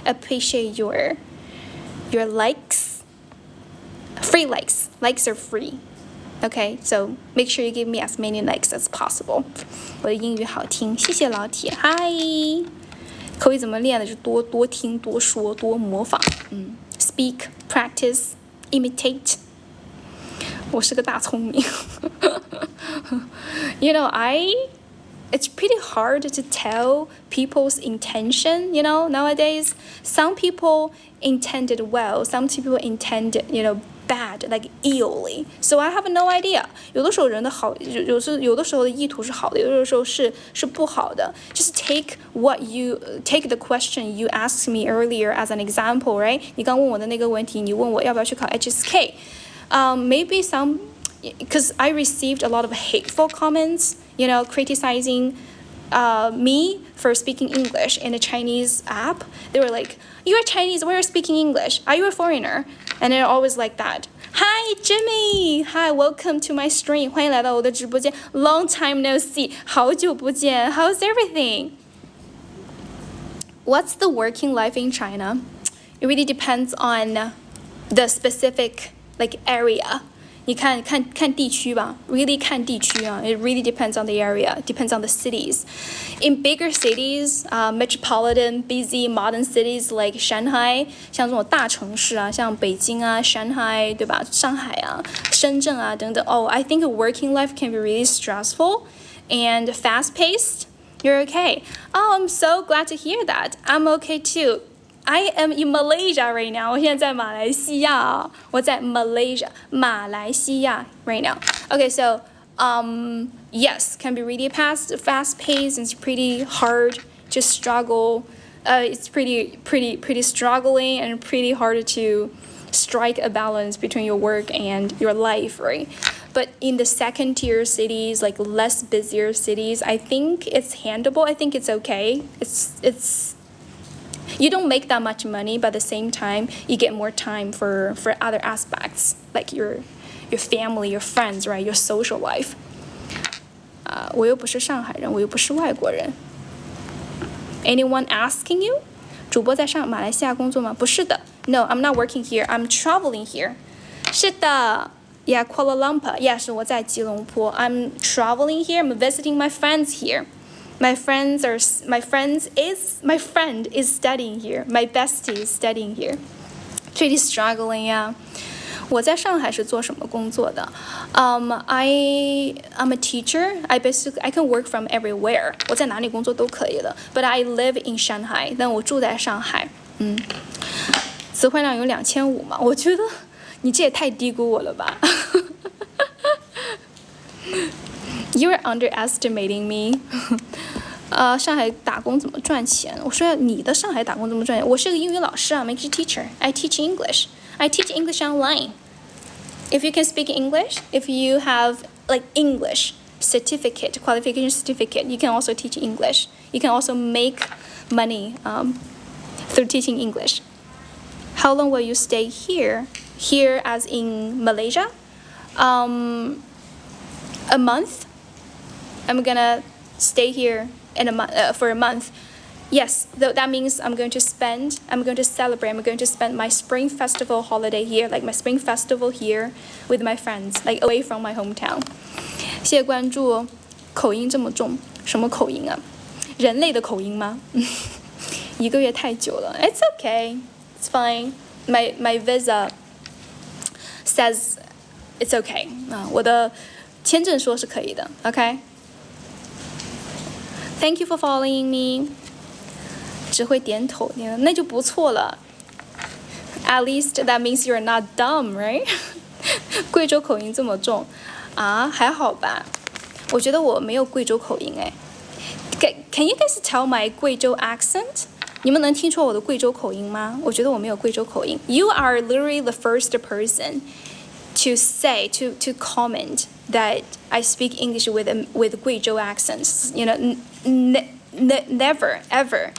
Appreciate your likes. Free likes. Likes are free. Okay, so make sure you give me as many likes as possible. 我的英语好听，谢谢老铁。嗨，口语怎么练的？就多听、多说、多模仿。Speak, practice, imitate. 我是个大聪明。You know, it's pretty hard to tell people's intention, you know, nowadays. Some people intended well, some people intended, you know, bad, like illly. So I have no idea. 有的时候人的好，有的时候的意图是好的，有的时候是不好的。Just take the question you asked me earlier as an example, right? 你刚问我的那个问题，你问我要不要去考 HSK. Maybe because I received a lot of hateful comments, you know, criticizing me for speaking English in a Chinese app. They were like, "You're Chinese, why are you speaking English? Are you a foreigner?" And they're always like that. Hi, Jimmy. Hi, welcome to my stream. 欢迎来到我的直播间。Long time no see. 好久不见。How's everything? What's the working life in China? It really depends on the specific area. 你看地区吧 really 看地区啊 It really depends on the area, depends on the cities. In bigger cities, metropolitan, busy, modern cities like Shanghai, 像这种大城市啊，像北京啊 Shanghai, 对吧？上海啊，深圳啊等等 I think working life can be really stressful and fast-paced. You're okay. I'm so glad to hear that. I'm okay too. I am in Malaysia right now. 我现在在马来西亚。我在 Malaysia, 马来西亚 right now. Okay, so yes, can be really fast-paced and it's pretty hard to struggle. It's pretty struggling and pretty hard to strike a balance between your work and your life, right? But in the second-tier cities, like less busier cities, I think it's handleable. I think it's okay. It's you don't make that much money, but at the same time, you get more time for other aspects, like your family, your friends, right? Your social life. 我又不是上海人，我又不是外国人。Anyone asking you? 主播在马来西亚工作吗？不是的。No, I'm not working here. I'm traveling here. 是的。Yeah, Kuala Lumpur. Yeah, 是我在吉隆坡。I'm traveling here. I'm visiting my friends here. My friend is studying here. My bestie is studying here. Pretty struggling, yeah. 我在上海是做什么工作的？I'm a teacher. I can work from everywhere. 我在哪里工作都可以的。But I live in Shanghai. 但我住在上海。词汇量有2500嘛？我觉得你这也太低估我了吧。You're underestimating me. 上海打工怎么赚钱？我说你的上海打工怎么赚钱？我是个英语老师啊 ，I'm English teacher. I teach English. I teach English online. If you can speak English, if you have like English certificate, qualification certificate, you can also teach English. You can also make money through teaching English. How long will you stay here? Here as in Malaysia? A month. I'm gonna stay here for a month. Yes, that means I'm going to celebrate, I'm going to spend my spring festival holiday here, like my spring festival here with my friends, like away from my hometown. 谢谢关注。口音这么重，什么口音啊？人类的口音吗？1个月太久了。It's okay, it's fine. My visa says it's okay. 我的签证说是可以的。Okay. Thank you for following me. 只会点头，那就不错了。At least that means you're not dumb, right? 贵州口音这么重啊，还好吧？我觉得我没有贵州口音哎。Can you guys tell my 贵州 accent? 你们能听出我的贵州口音吗？我觉得我没有贵州口音。You are literally the first person to say to comment that I speak English with 贵州 accents. You know, never ever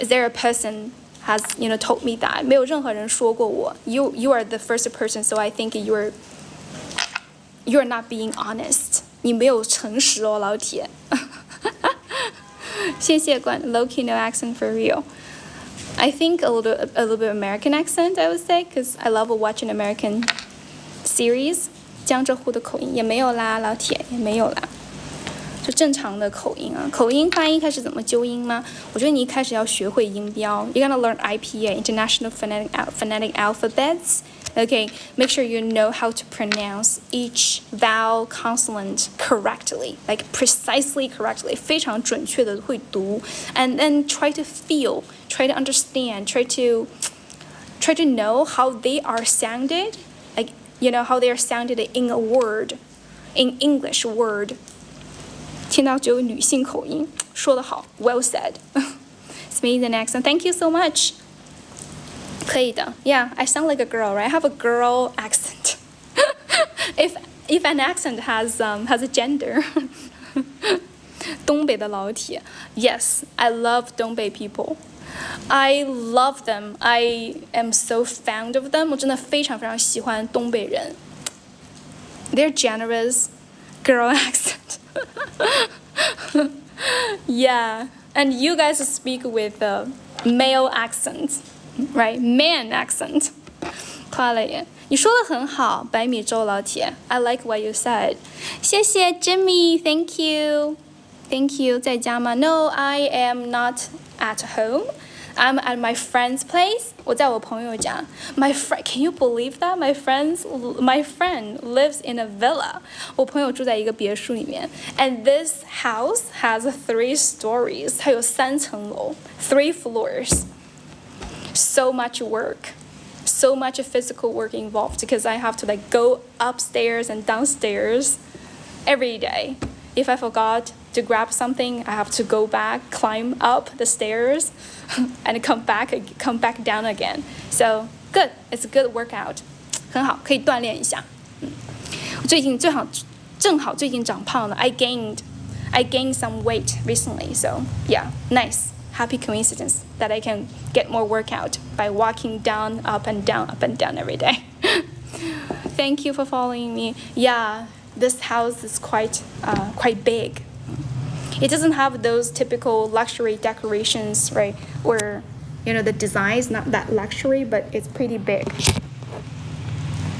is there a person has told me that. 没有任何人说过我。You are the first person, so I think you're not being honest. 你没有诚实哦，老铁。谢谢关 Low-key no accent for real. I think a little bit American accent, I would say, because I love watching American series. 江浙沪的口音也没有啦，老铁也没有啦，就正常的口音啊。口音发音开始怎么纠音吗？我觉得你一开始要学会音标。You're gonna learn IPA, International Phonetic Alphabets. Okay, make sure you know how to pronounce each vowel consonant correctly, like precisely correctly, 非常准确的会读 and then try to feel, try to understand, try to know how they are sounded, like, how they are sounded in a word, in English word. 听到只有女性口音，说得好 ，well said. It's amazing accent. Thank you so much. 可以的 Yeah, I sound like a girl, right? I have a girl accent. if an accent has a gender. 东北的老铁 Yes, I love 东北 people. I love them. I am so fond of them. 我真的非常非常喜欢东北人。They're generous. Girl accent. Yeah, and you guys speak with male accents. Right, man accent. 夸了耶，你说的很好，百米粥老铁。I like what you said. 谢谢 Jimmy, thank you, thank you. 在家吗 ？No, I am not at home. I'm at my friend's place. 我在我朋友家。My friend, can you believe that? My friend lives in a villa. 我朋友住在一个别墅里面。And this house has 3 stories. 它有3层楼 ，3 floors. So much work, so much physical work involved because I have to go upstairs and downstairs every day. If I forgot to grab something, I have to go back, climb up the stairs, and come back down again. So good, it's a good workout. 很好，可以锻炼一下。我最近正好最近长胖了。I gained some weight recently, so yeah, nice. Happy coincidence that I can get more workout by walking down, up and down every day. Thank you for following me. Yeah, this house is quite big. It doesn't have those typical luxury decorations, right? Or, the design is not that luxury, but it's pretty big.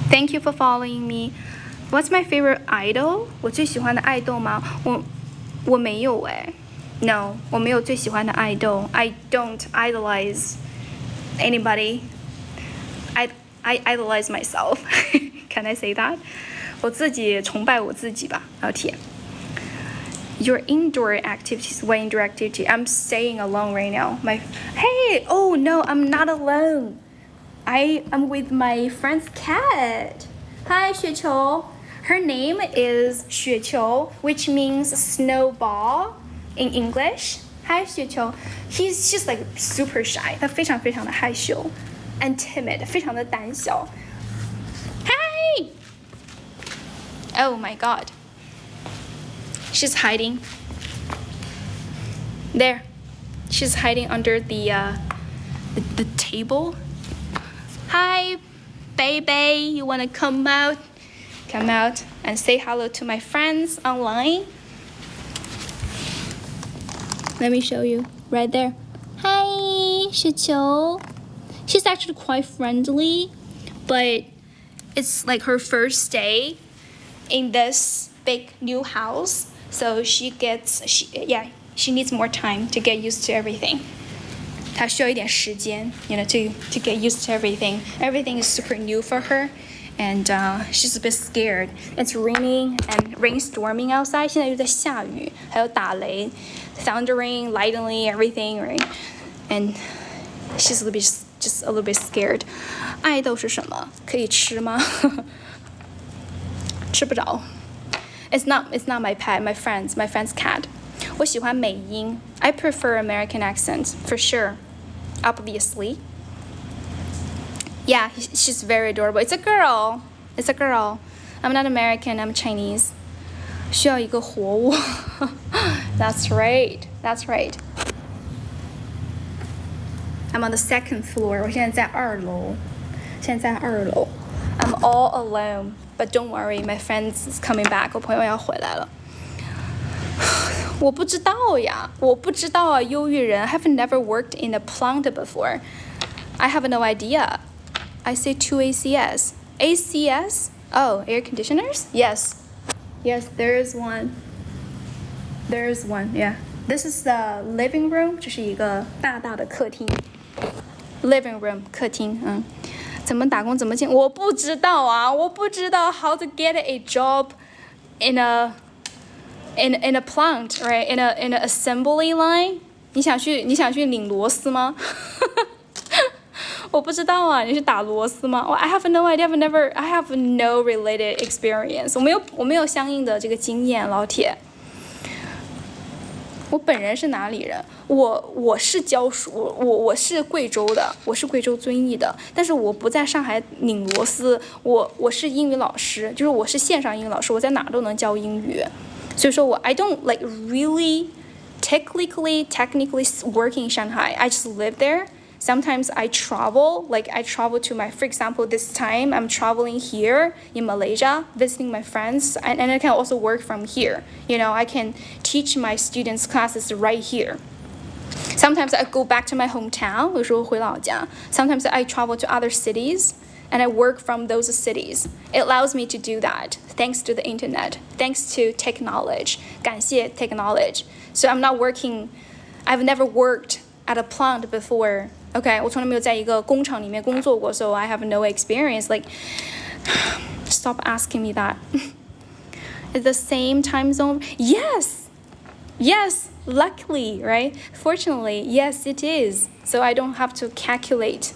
Thank you for following me. What's my favorite idol? 我最喜欢的爱豆吗？我没有哎。No, 我没有最喜欢的爱豆。I don't idolize anybody. I idolize myself. Can I say that? 我自己崇拜我自己吧，老铁。Your indoor activities, what indoor activity? I'm staying alone right now. Oh no, I'm not alone. I'm with my friend's cat. Hi, 雪球. Her name is 雪球, which means snowball. in English. Hi, 雪球 she's like super shy. 她非常非常的害羞 and timid. 非常的胆小。Hi! Oh my god. She's hiding. There. She's hiding under the table. Hi, baby. You wanna come out? Come out and say hello to my friends online. Let me show you right there. Hi, 雪球. She's actually quite friendly, but it's like her first day in this big new house, so she needs more time to get used to everything. 她需要一点时间 to get used to everything. Everything is super new for her, and she's a bit scared. It's raining and rainstorming outside. 现在又在下雨，还有打雷 thundering, lightning, everything, right? And she's just a little bit scared. 爱豆是什么？可以吃吗？吃不着。It's not my pet, my friend's cat. 我喜欢美音 I prefer American accent, for sure. Obviously. Yeah, she's very adorable. It's a girl. I'm not American, I'm Chinese. 需要一个活物。That's right. I'm on the second floor. 我现在在二楼。I'm all alone. But don't worry, my friends is coming back. 我朋友要回来了。我不知道啊，忧郁人。I have never worked in a plant before. I have no idea. I say 2 ACS. ACS? Oh, air conditioners? Yes, there is one. Yeah. This is the living room. 这是一个大大的客厅。Living room 客厅，怎么打工怎么进？我不知道 how to get a job in a plant, right? In a assembly line. 你想去拧螺丝吗？我不知道啊，你是打螺丝吗？ I have no idea. I have no related experience. 我没有相应的这个经验，老铁。我本人是哪里人？我是教书，我是贵州的，我是贵州遵义的，但是我不在上海拧螺丝，我是英语老师，就是我是线上英语老师，我在哪都能教英语，所以说I don't like really technically working in Shanghai. I just live there. Sometimes I travel to for example, this time I'm traveling here in Malaysia, visiting my friends, and I can also work from here. I can teach my students classes right here. Sometimes I go back to my hometown, 有时候回老家. Sometimes I travel to other cities, and I work from those cities. It allows me to do that, thanks to the internet, thanks to technology. 感谢 technology. So I've never worked at a plant before. Okay, 我从来没有在一个工厂里面工作过 so I have no experience. Like, stop asking me that. It's the same time zone? Yes, luckily, right? Fortunately, yes, it is. So I don't have to calculate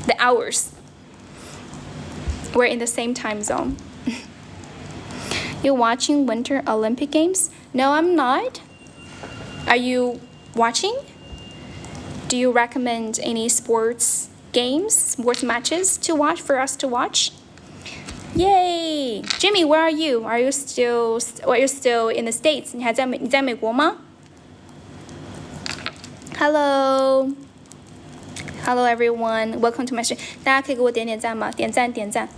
the hours. We're in the same time zone. You're watching Winter Olympic Games? No, I'm not. Are you watching? Do you recommend any sports matches for us to watch? Yay! Jimmy, where are you? Are you still in the States? 你在美国吗？ Hello everyone, welcome to my stream. 大家可以给我点点赞吗？点赞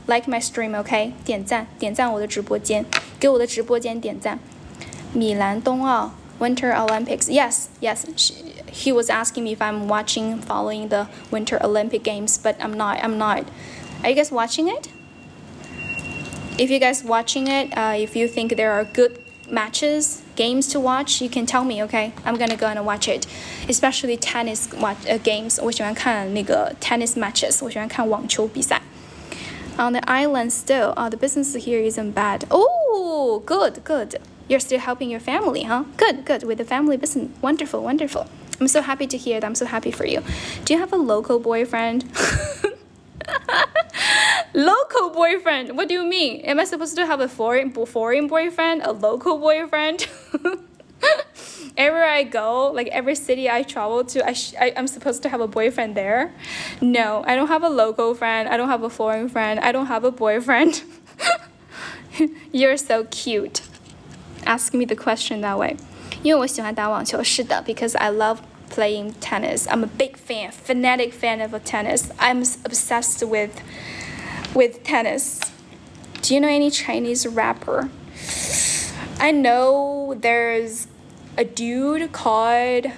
like my stream, OK? 点赞我的直播间，给我的直播间点赞。米兰冬奥 Winter Olympics. Yes. He was asking me if I'm following the Winter Olympic Games, but I'm not. Are you guys watching it? If you guys watching it, if you think there are good games to watch, you can tell me, okay? I'm gonna go and watch it. Especially tennis games. 我喜欢看那个 tennis matches. 我喜欢看网球比赛。On the island still, the business here isn't bad. Oh, good. You're still helping your family, huh? Good. With the family business. Wonderful. I'm so happy to hear that. I'm so happy for you. Do you have a local boyfriend? Local boyfriend? What do you mean? Am I supposed to have a foreign boyfriend? A local boyfriend? everywhere I go, like every city I travel to, I'm supposed to have a boyfriend there. No, I don't have a local friend. I don't have a foreign friend. I don't have a boyfriend. You're so cute. Asking me the question that way. 因为我喜欢打网球，是的 because I love playing tennis. I'm a big fan, fanatic fan of tennis. I'm obsessed with tennis. Do you know any Chinese rapper? I know there's a dude called...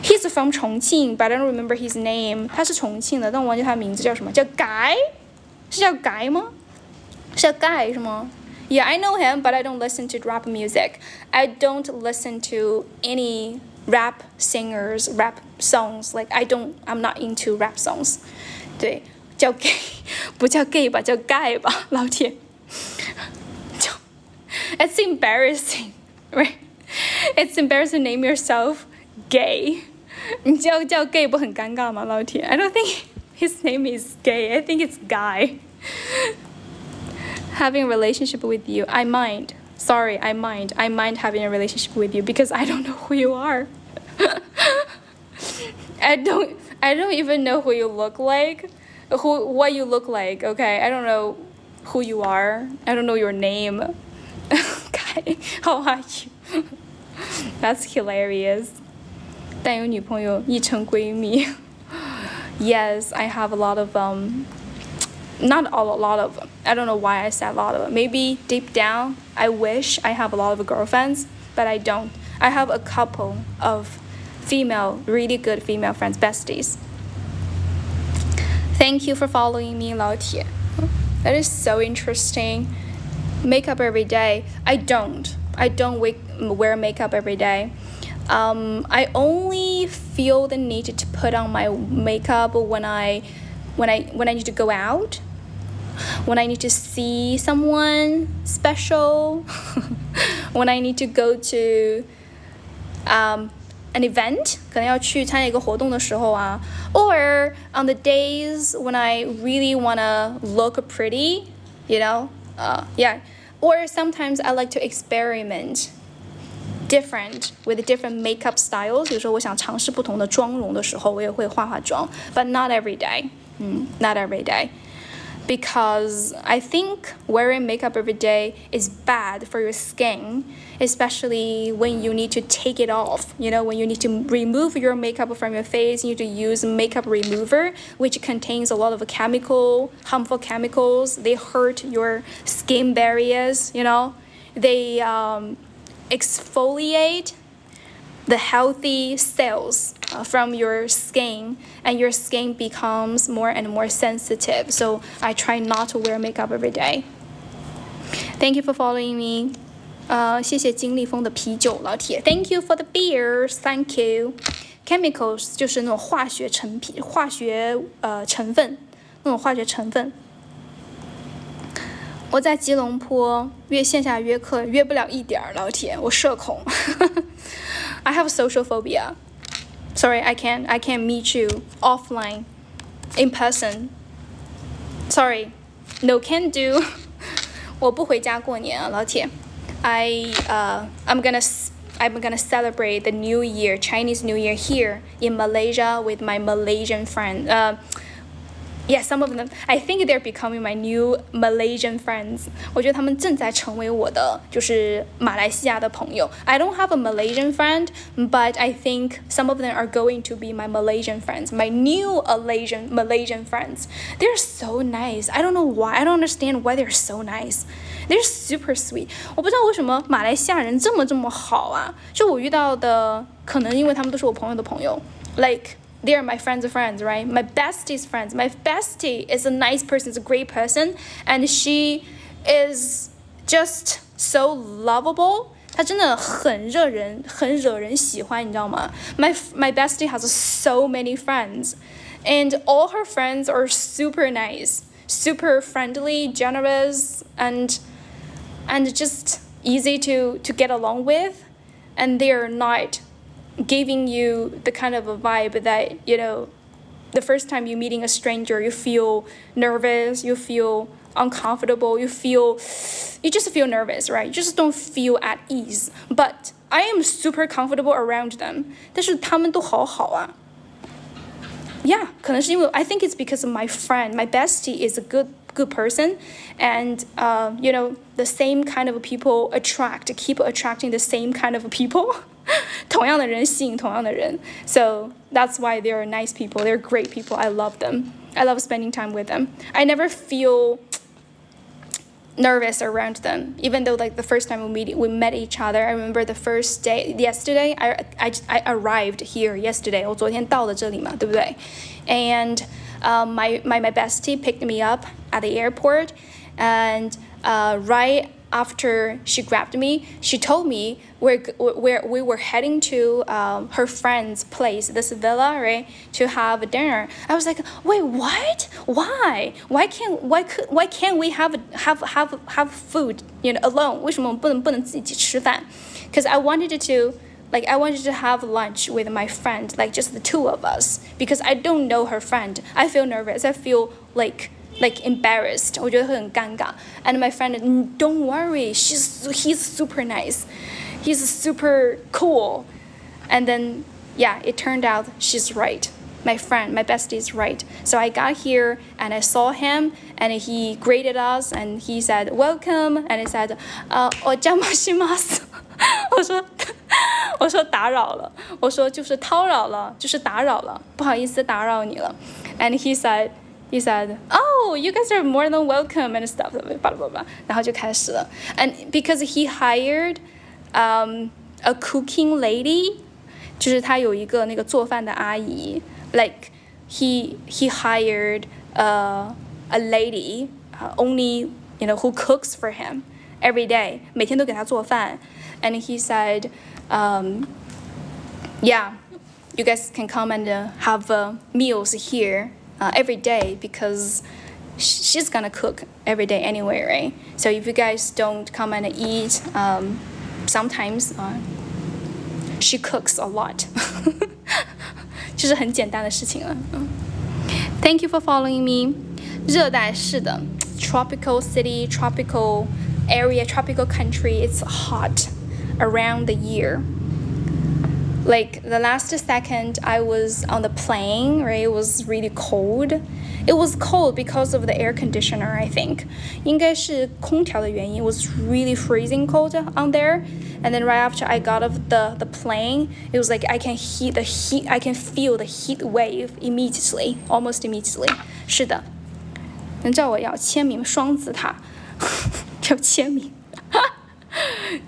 He's from Chongqing, but I don't remember his name. 他是重庆的，但我忘记他的名字叫什么，叫 Guy？ 是叫 Guy 吗？是叫 Guy 是吗？ Yeah, I know him, but I don't listen to rap music. I don't listen to any rap singers, rap songs. Like I'm not into rap songs. 对，叫 gay 不叫 gay 吧，叫 guy 吧，老铁。It's embarrassing, right? It's embarrassing to name yourself gay. 你叫 gay 不很尴尬吗，老铁？ I don't think his name is gay. I think it's guy. Having a relationship with you, I mind. Sorry, I mind having a relationship with you because I don't know who you are. I don't even know who you look like, what you look like. Okay, I don't know who you are. I don't know your name. Okay, how are you? That's hilarious. 但有女朋友昵称闺蜜。Yes, I have a lot of not a lot of, I don't know why I said a lot of, maybe deep down I wish I have a lot of girlfriends, but I don't. I have a couple of really good female friends, besties. Thank you for following me, 老铁. That is so interesting. Makeup every day. I don't wear makeup every day. I only feel the need to put on my makeup when I need to go out, when I need to see someone special, when I need to go to an event, 可能要去参加一个活动的时候啊 or on the days when I really want to look pretty, you know, yeah, or sometimes I like to experiment with different makeup styles. 有时候我想尝试不同的妆容的时候，我也会化妆 but not every day. Not every day, because I think wearing makeup every day is bad for your skin, especially when you need to take it off. You know, when you need to remove your makeup from your face, you need to use makeup remover, which contains a lot of harmful chemicals. They hurt your skin barriers, you know. They exfoliate the healthy cells from your skin, and your skin becomes more and more sensitive. So I try not to wear makeup every day. Thank you for following me. 谢谢金立峰的啤酒，老铁。Thank you for the beers. Thank you. Chemicals 就是那种化学成分，那种化学成分。我在吉隆坡线下约课约不了一点儿，老铁，我社恐。I have social phobia. Sorry, I can't meet you offline, in person. Sorry, no can do. 我不回家过年啊，老铁。I'm gonna celebrate the New Year, Chinese New Year here in Malaysia with my Malaysian friend. Yeah, some of them, I think they're becoming my new Malaysian friends. 我觉得他们正在成为我的就是马来西亚的朋友。I don't have a Malaysian friend, but I think some of them are going to be my Malaysian friends, my new Malaysian friends. They're so nice. I don't know why. I don't understand why they're so nice. They're super sweet. 我不知道为什么马来西亚人这么好啊。就我遇到的，可能因为他们都是我朋友的朋友。Like, they are my friends' friends, right? My bestie's friends. My bestie is a nice person, is a great person, and she is just so lovable. 她真的很惹人喜欢，你知道吗？ My bestie has so many friends, and all her friends are super nice, super friendly, generous, and just easy to get along with, and they are not giving you the kind of a vibe that, you know, the first time you're meeting a stranger, you feel nervous, you feel uncomfortable. You just feel nervous, right? You just don't feel at ease. But I am super comfortable around them. 但是他们都好好啊。Yeah, 可能是因为 I think it's because of my friend. My bestie is a good person, and the same kind of people keep attracting the same kind of people. 同样的人吸引同样的人 So that's why they're nice people. They're great people. I love them. I love spending time with them. I never feel nervous around them, even though like the first time we met each other. I remember the first day yesterday. I arrived here yesterday. 我昨天到了这里嘛，对不对？ And my bestie picked me up at the airport, and right after she grabbed me, she told me where we were heading to her friend's place, this villa, right, to have a dinner. I was like, wait, what? Why? Why can't we have food, alone? 为什么不能自己吃饭? Because I wanted to have lunch with my friend, like just the two of us, because I don't know her friend. I feel nervous. I feel like embarrassed. 我觉得很尴尬. And my friend, don't worry, he's super nice. He's super cool. And then, yeah, it turned out she's right. My bestie is right. So I got here and I saw him and he greeted us and he said, welcome. And he said, お邪魔します。我说打扰了，我说就是叨扰了，就是打扰了，不好意思打扰你了。And he said, oh, you guys are more than welcome and stuff, blah, blah, blah. 然后就开始了。And because he hired a cooking lady, 就是他有一个那个做饭的阿姨 like he hired a lady only, who cooks for him every day, 每天都给他做饭。And he said, yeah, you guys can come and have meals here every day because she's gonna cook every day anyway, right? So if you guys don't come and eat, sometimes she cooks a lot. 就是很简单的事情了。Thank you for following me. 热带是的 tropical city, tropical area, tropical country. It's hot around the year. Like the last second I was on the plane, right? It was really cold. It was cold because of the air conditioner, I think. 应该是空调的原因. It was really freezing cold on there. And then right after I got off the plane, it was like I can feel the heat wave immediately, almost immediately. 是的。能叫我要签名双子塔，要签名。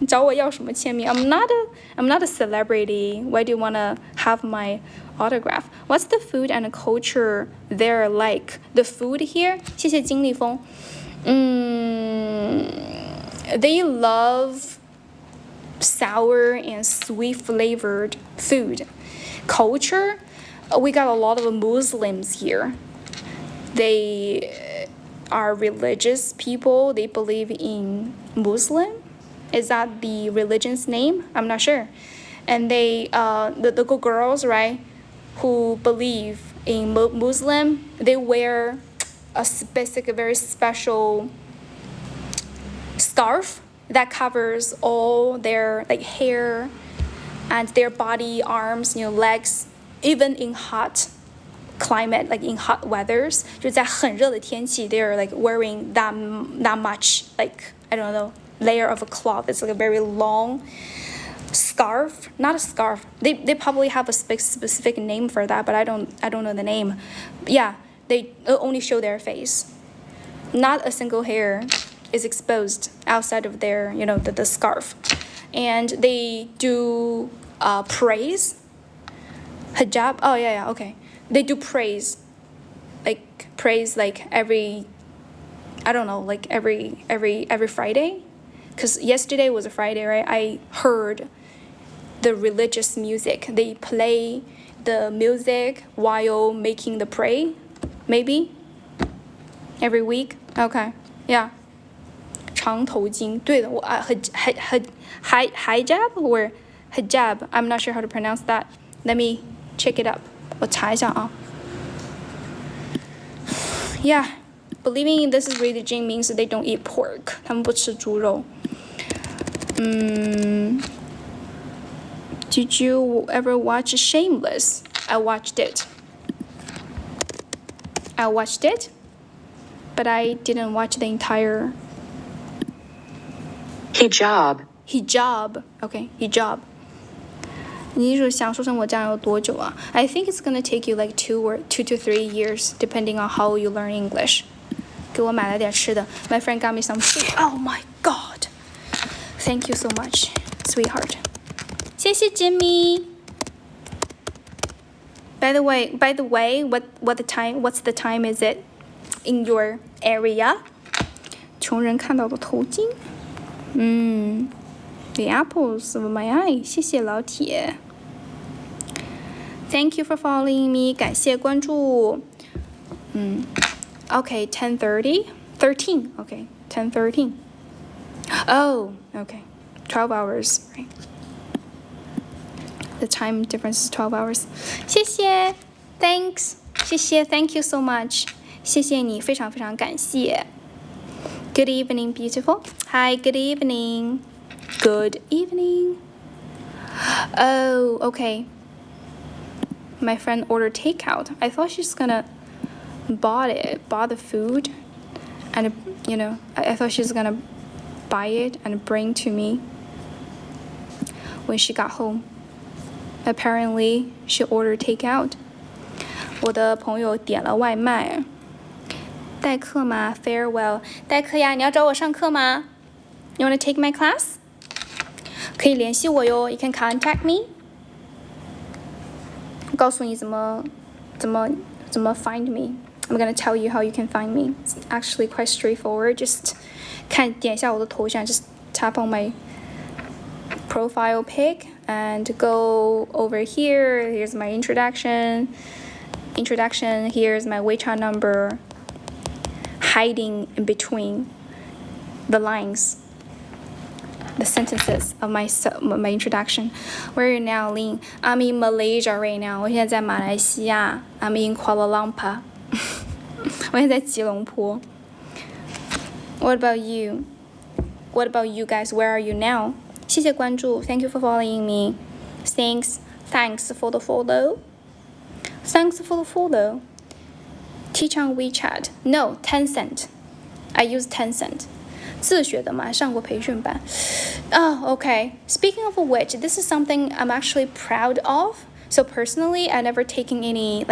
你找我要什么签名 I'm not a celebrity. Why do you want to have my autograph? What's the food and culture there like? The food here? 谢谢金立峰。They love sour and sweet flavored food. Culture? We got a lot of Muslims here. They are religious people. They believe in Muslim. Is that the religion's name? I'm not sure. And they, the girls, right, who believe in Muslim, they wear a very special scarf that covers all their like hair and their body, arms, legs, even in hot climate, like in hot weathers. 就在很热的天气, they're like wearing that much, like, I don't know, layer of a cloth. It's like a very long scarf, not a scarf. They probably have a specific name for that, but I don't know the name. But yeah, they only show their face. Not a single hair is exposed outside of their, the scarf. And they do praise. Hijab. Oh yeah, okay. They do praise like every, I don't know, like every Friday. Because yesterday was a Friday, right? I heard the religious music. They play the music while making the pray, maybe every week. Okay, yeah. 长头巾，对的，我hijab or hijab. I'm not sure how to pronounce that. Let me check it up. 我查一下啊。Yeah. believing this is religion means they don't eat pork. 他们不吃猪肉。Did you ever watch Shameless? I watched it. But I didn't watch the entire. Hijab. Okay, hijab. 你是想说成我这样有多久啊 I think it's gonna take you like 2 to 3 years, depending on how you learn English. 给我买了点吃的 My friend got me some food. Oh my god. Thank you so much, sweetheart. 谢谢 Jimmy. By the way, what's the time is it in your area? 穷人看到的头巾。The apples of my eye. 谢谢老铁。Thank you for following me. 感谢关注。Okay, 10:30, 13. Okay, 10:13. Oh, okay, 12 hours, right? The time difference is 12 hours. 谢谢 Thanks. 谢谢 Thank you so much. 谢谢你，非常非常感谢。Good evening, beautiful. Hi, good evening. Good evening. Oh, okay. My friend ordered takeout. I thought she's gonna bought the food, and I thought she's gonna buy it and bring to me when she got home. Apparently, she ordered takeout. 我的朋友点了外卖。代课吗 ？Farewell. 代课呀，你要找我上课吗 ？You wanna take my class? 可以联系我哟 You can contact me. 告诉你怎么 find me. I'm gonna tell you how you can find me. It's actually quite straightforward. Just 点一下我的头像 Just tap on my profile pic and go over here. Here's my introduction. Here's my WeChat number. Hiding in between the lines, the sentences of my introduction. Where are you now, Lin? I'm in Malaysia right now. 我现在在马来西亚 I'm in Kuala Lumpur. 我现在在吉隆坡 What about you? What about you guys? Where are you now? 谢谢关注 Thank you for following me. Thanks for the follow. Teach on WeChat. No, Tencent. I use Tencent. 自学的嘛，上过培训班。Okay. Speaking of which, this is something I'm actually proud of. So personally, I never taken any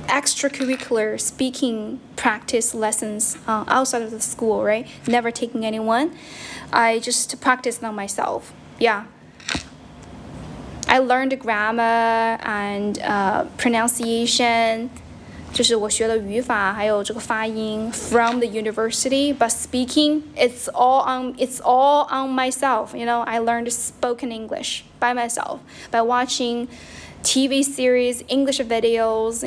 extracurricular speaking practice lessons outside of the school, right? Never taking anyone. I just practiced on myself. Yeah. I learned grammar and pronunciation. 就是我学了语法还有这个发音 from the university, but speaking it's all on myself. I learned spoken English by myself by watching TV series, English videos,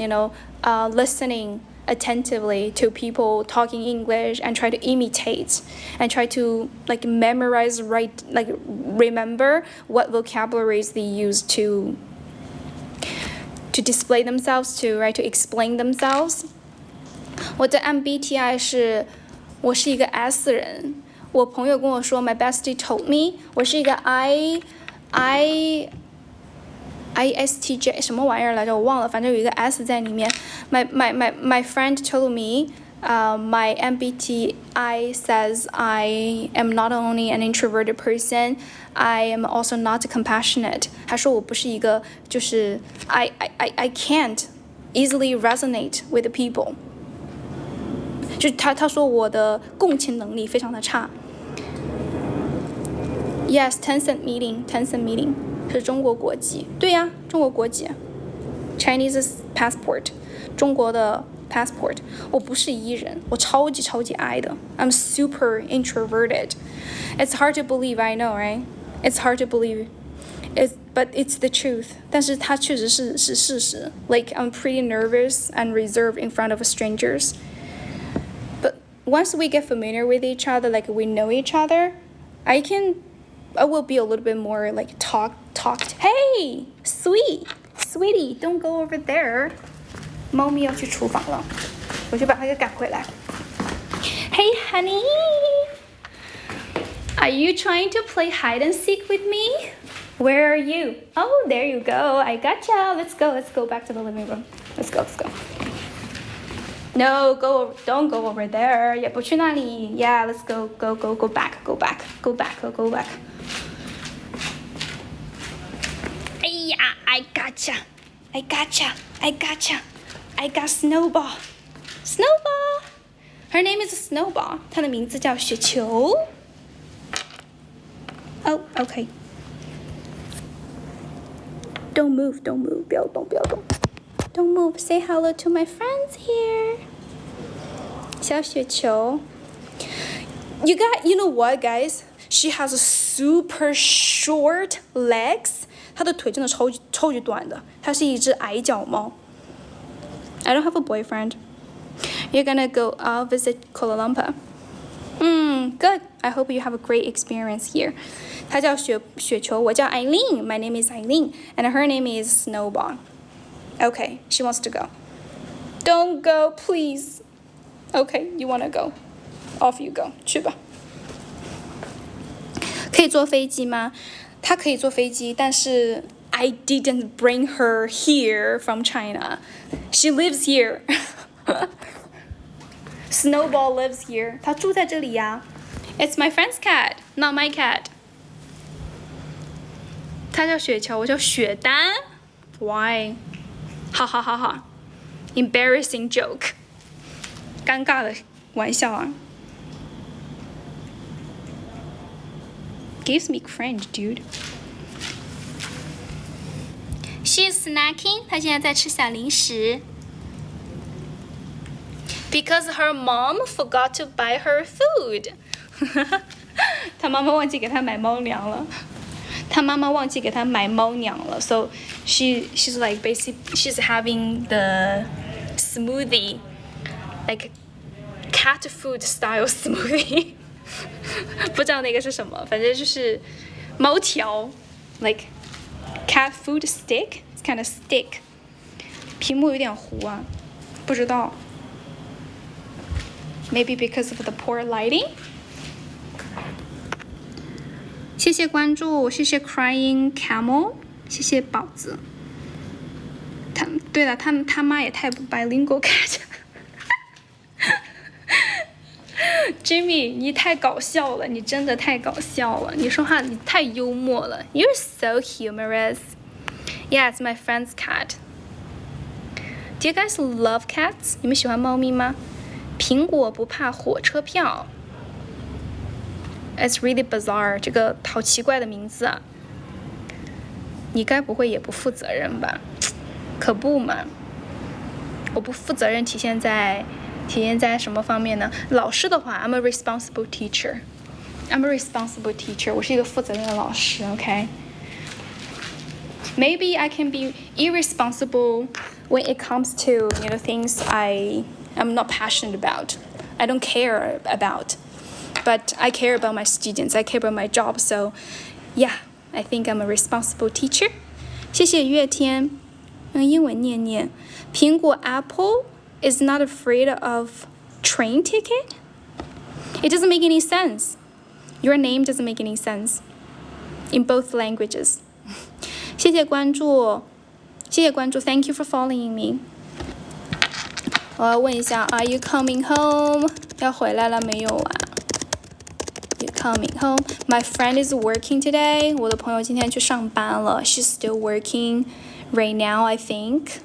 listening attentively to people talking English and try to imitate and try to memorize, remember what vocabularies they use to display themselves, to explain themselves. 我的 MBTI 是我是一个 S 人。我朋友跟我说 my bestie told me 我是一个 ISTJ 什么玩意儿来着我忘了，反正有一个 S 在里面。My friend told me my MBTI says I am not only an introverted person, I am also not compassionate. 他说我不是一个就是 I can't easily resonate with the people. 就他说我的共情能力非常的差。Yes, Tencent meeting 是中国国籍。对呀，中国国籍。Chinese passport 中国的 passport 我不是 E 人，我超级 I 的 I'm super introverted. It's hard to believe, I know, right? It's hard to believe. But it's the truth. 但是它确实是事实。Like I'm pretty nervous and reserved in front of strangers. But once we get familiar with each other, like we know each other, I will be a little bit more talked. Hey, sweetie, don't go over there. 猫咪要去厨房了。我去把他给赶回来。Hey honey, are you trying to play hide and seek with me? Where are you? Oh, there you go. I gotcha. Let's go back to the living room. Let's go. No, don't go over there. 也不去那里。Yeah, let's go back.哎呀 I gotcha. I got Snowball. Her name is Snowball. 她的名字叫雪球。Oh, okay. Don't move. 不要动。Don't move. Say hello to my friends here. 小雪球。You know what, guys? She has super short legs. 她的腿真的超级短的。她是一只矮脚猫。I don't have a boyfriend. You're gonna go visit Kuala Lumpur. Good. I hope you have a great experience here. 她叫雪球，我叫 Aileen. My name is Aileen, and her name is Snowball. Okay, she wants to go. Don't go, please. Okay, you wanna go? Off you go. 去吧。可以坐飞机吗？她可以坐飞机，但是 I didn't bring her here from China. She lives here. Snowball lives here. 她住在这里呀。It's my friend's cat, not my cat. 她叫雪球，我叫雪丹。Why? 哈 Embarrassing joke. 尴尬的玩笑啊。Gives me cringe, dude. She's snacking. 她现在在吃小零食。Because her mom forgot to buy her food. 她妈妈忘记给她买猫粮了。So she's like she's having the smoothie, like cat food style smoothie. 不知道那个是什么，反正就是猫条 like cat food stick. It's kind of stick. 屏幕有点糊啊，不知道。Maybe because of the poor lighting. 谢谢关注，谢谢 Crying Camel， 谢谢宝子。对了，他妈也太不 bilingual cat。Jimmy， 你太搞笑了，你真的太搞笑了，你说话你太幽默了。You're so humorous. Yeah, it's my friend's cat. Do you guys love cats? 你们喜欢猫咪吗？苹果不怕火车票。It's really bizarre. 这个好奇怪的名字啊。你该不会也不负责任吧？可不嘛。我不负责任体现在什么方面呢？老师的话 ，I'm a responsible teacher. 我是一个负责任的老师 ，OK? Maybe I can be irresponsible when it comes to things I'm not passionate about. I don't care about. But I care about my students. I care about my job. So, yeah, I think I'm a responsible teacher. 谢谢月天，用英文念。苹果 Apple is not afraid of train ticket? It doesn't make any sense. Your name doesn't make any sense in both languages. 谢谢关注。Thank you for following me. 我要问一下 ，Are you coming home? 要回来了没有啊？You coming home? My friend is working today. 我的朋友今天去上班了。She's still working right now, I think.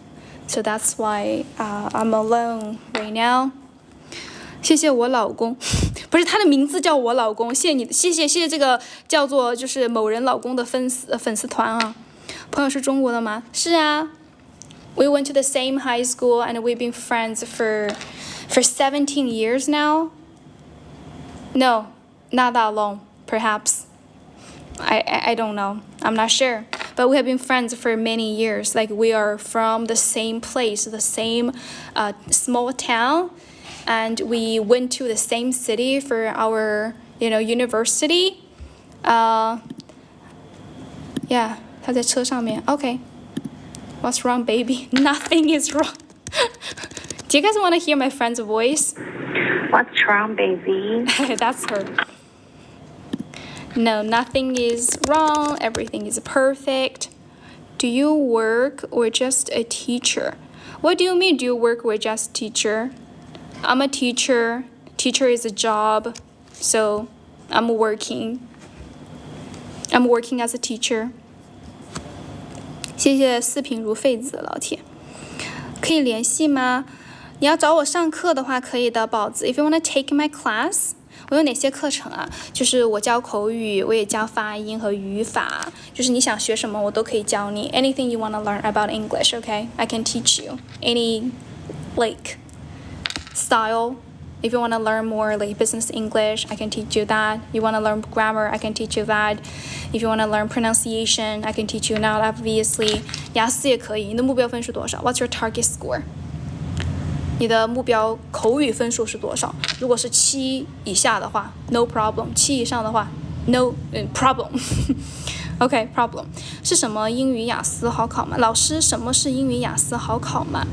So that's why I'm alone right now. 谢谢我老公，不是他的名字叫我老公。谢谢你，谢谢这个叫做就是某人老公的粉丝团啊。朋友是中国的吗？是啊。We went to the same high school and we've been friends for 17 years now. No. Not that long, perhaps. I don't know. I'm not sure. But we have been friends for many years. Like we are from the same place, the same small town, and we went to the same city for our university. Yeah, 他在车上面。Okay. What's wrong, baby? Nothing is wrong. Do you guys want to hear my friend's voice? What's wrong, baby? That's her. No, nothing is wrong. Everything is perfect. Do you work or just a teacher? What do you mean, do you work or just teacher? I'm a teacher. Teacher is a job. So I'm working. I'm working as a teacher. 谢谢四平如废子老铁。可以联系吗？你要找我上课的话，可以的，宝子。If you wanna take my class， 我有哪些课程啊？就是我教口语，我也教发音和语法。就是你想学什么，我都可以教你。Anything you wanna learn about English, okay? I can teach you any like style. If you wanna learn more like business English, I can teach you that. You wanna learn grammar, I can teach you that. If you wanna learn pronunciation, I can teach you now. Obviously, 雅思也可以。你的目标分数多少 ？What's your target score？ 你的目标口语分数是多少？如果是7以下的话 ，no problem； 7以上的话 ，no problem。OK， problem 是什么？英语雅思好考吗？老师，什么是英语雅思好考吗？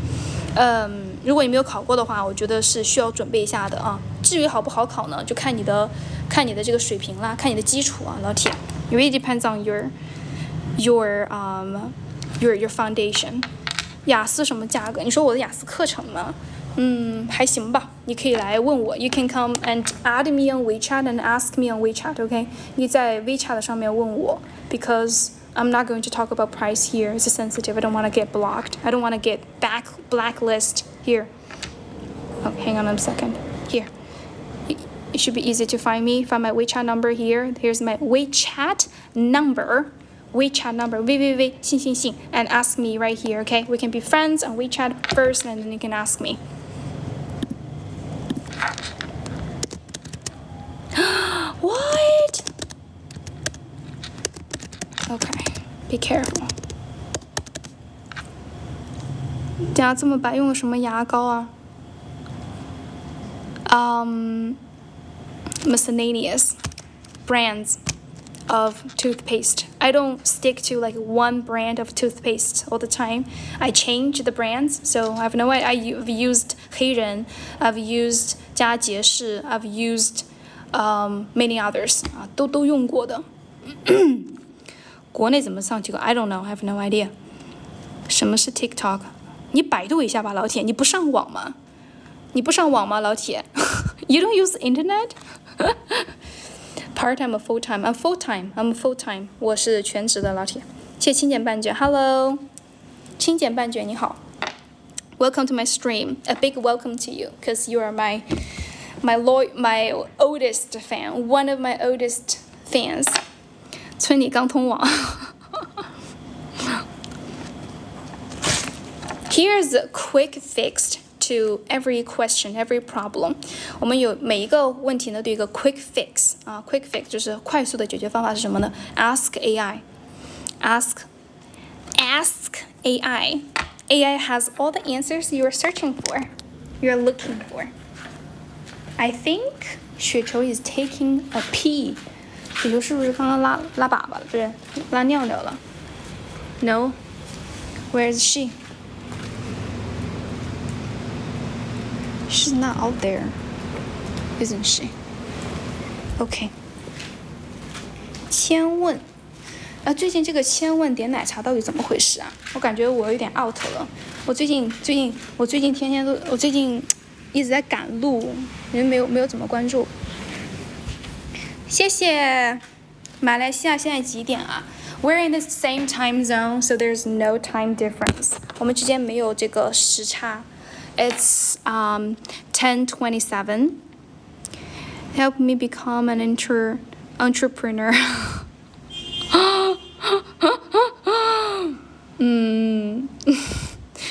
如果你没有考过的话，我觉得是需要准备一下的啊。至于好不好考呢，就看你的这个水平啦，看你的基础啊，老铁。It really depends on your foundation。雅思什么价格？你说我的雅思课程吗？还行吧。你可以来问我 ，You can come and add me on WeChat and ask me on WeChat，OK？ 你在 WeChat 上面问我 ，because I'm not going to talk about price here. It's sensitive. I don't want to get blocked. I don't want to get blacklist here. Oh, hang on a second. Here. It should be easy to find me. Find my WeChat number here. Here's my WeChat number. WeChat number. www. 信 and ask me right here, okay? We can be friends on WeChat first and then you can ask me. What? Okay, be careful. 等下这么白用了什么牙膏啊？Miscellaneous brands of toothpaste. I don't stick to like one brand of toothpaste all the time. I change the brands, so I have no idea. I've used 黑人, I've used 佳洁士, I've used many others. 都用过的。国内怎么上这个 I don't know. I have no idea. 什么是 TikTok? 你百度一下吧，老铁。你不上网吗？老铁？You don't use internet? Part-time or full-time? I'm full-time. I'm full-time. 我是全职的老铁。谢谢清简半卷 ，Hello， 清简半卷你好。Welcome to my stream. A big welcome to you, because you are my oldest fan, one of my oldest fans. 村里刚通网。Here's a quick fix to every question, every problem. 我们有每一个问题呢都有一个 quick fix 啊 ，quick fix 就是快速的解决方法是什么呢 ？Ask AI, ask AI. AI has all the answers you are searching for, you are looking for. I think 雪球 is taking a pee. 雪球是不是刚刚拉粑粑了？不是，拉尿尿了 ？No, where is she? She's not out there, isn't she? Okay. 千问，最近这个千问点奶茶到底怎么回事啊？我感觉我有点 out 了。我最近天天都，我最近一直在赶路，人没有怎么关注。谢谢。马来西亚现在几点啊？ We're in the same time zone, so there's no time difference. 我们之间没有这个时差。It's 10:27. Help me become an entrepreneur.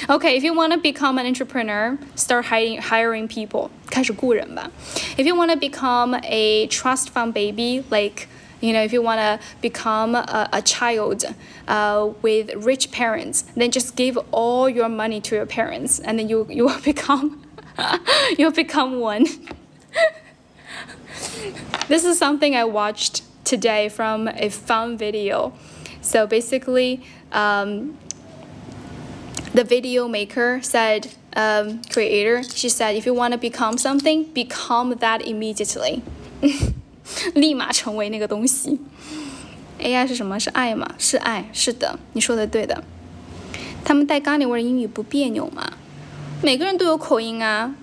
Okay, if you want to become an entrepreneur, start hiring people. 开始雇人吧。If you want to become a trust fund baby, like if you want to become a child with rich parents, then just give all your money to your parents, and then you will become you'll become one. This is something I watched today from a fun video. So basically, the video maker said creator. She said, if you want to become something, become that immediately. 立马成为那个东西。AI 是什么？是爱吗？是爱，是的，你说的对的。他们带咖喱味的英语不别扭吗？每个人都有口音啊，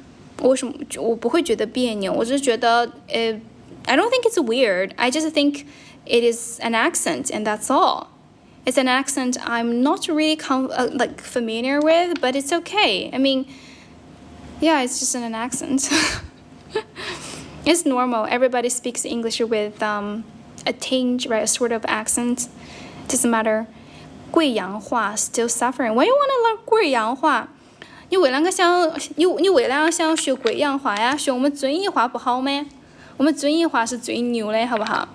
为什么我不会觉得别扭？我只是觉得I don't think it's weird. I just think it is an accent, and that's all. It's an accent I'm not really like familiar with, but it's okay. I mean, yeah, it's just an accent. It's normal. Everybody speaks English with a tinge, right? A sort of accent. Doesn't matter. 贵阳话 still suffering. Why you wanna learn 贵阳话？你为啷个想学贵阳话呀？学我们遵义话不好吗？我们遵义话是最牛的，好不好？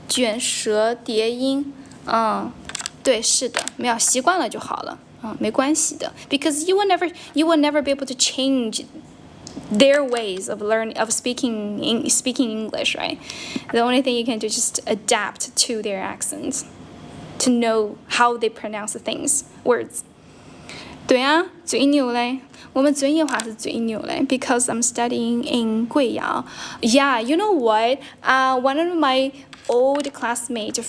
卷舌叠音，对，是的，没有习惯了就好了，没关系的。Because you will never be able to change their ways of speaking English, right? The only thing you can do is just adapt to their accents, to know how they pronounce things, words. 对啊，最牛嘞！我们遵义话是最牛嘞 because I'm studying in 贵阳。Yeah, you know what? One of my old classmates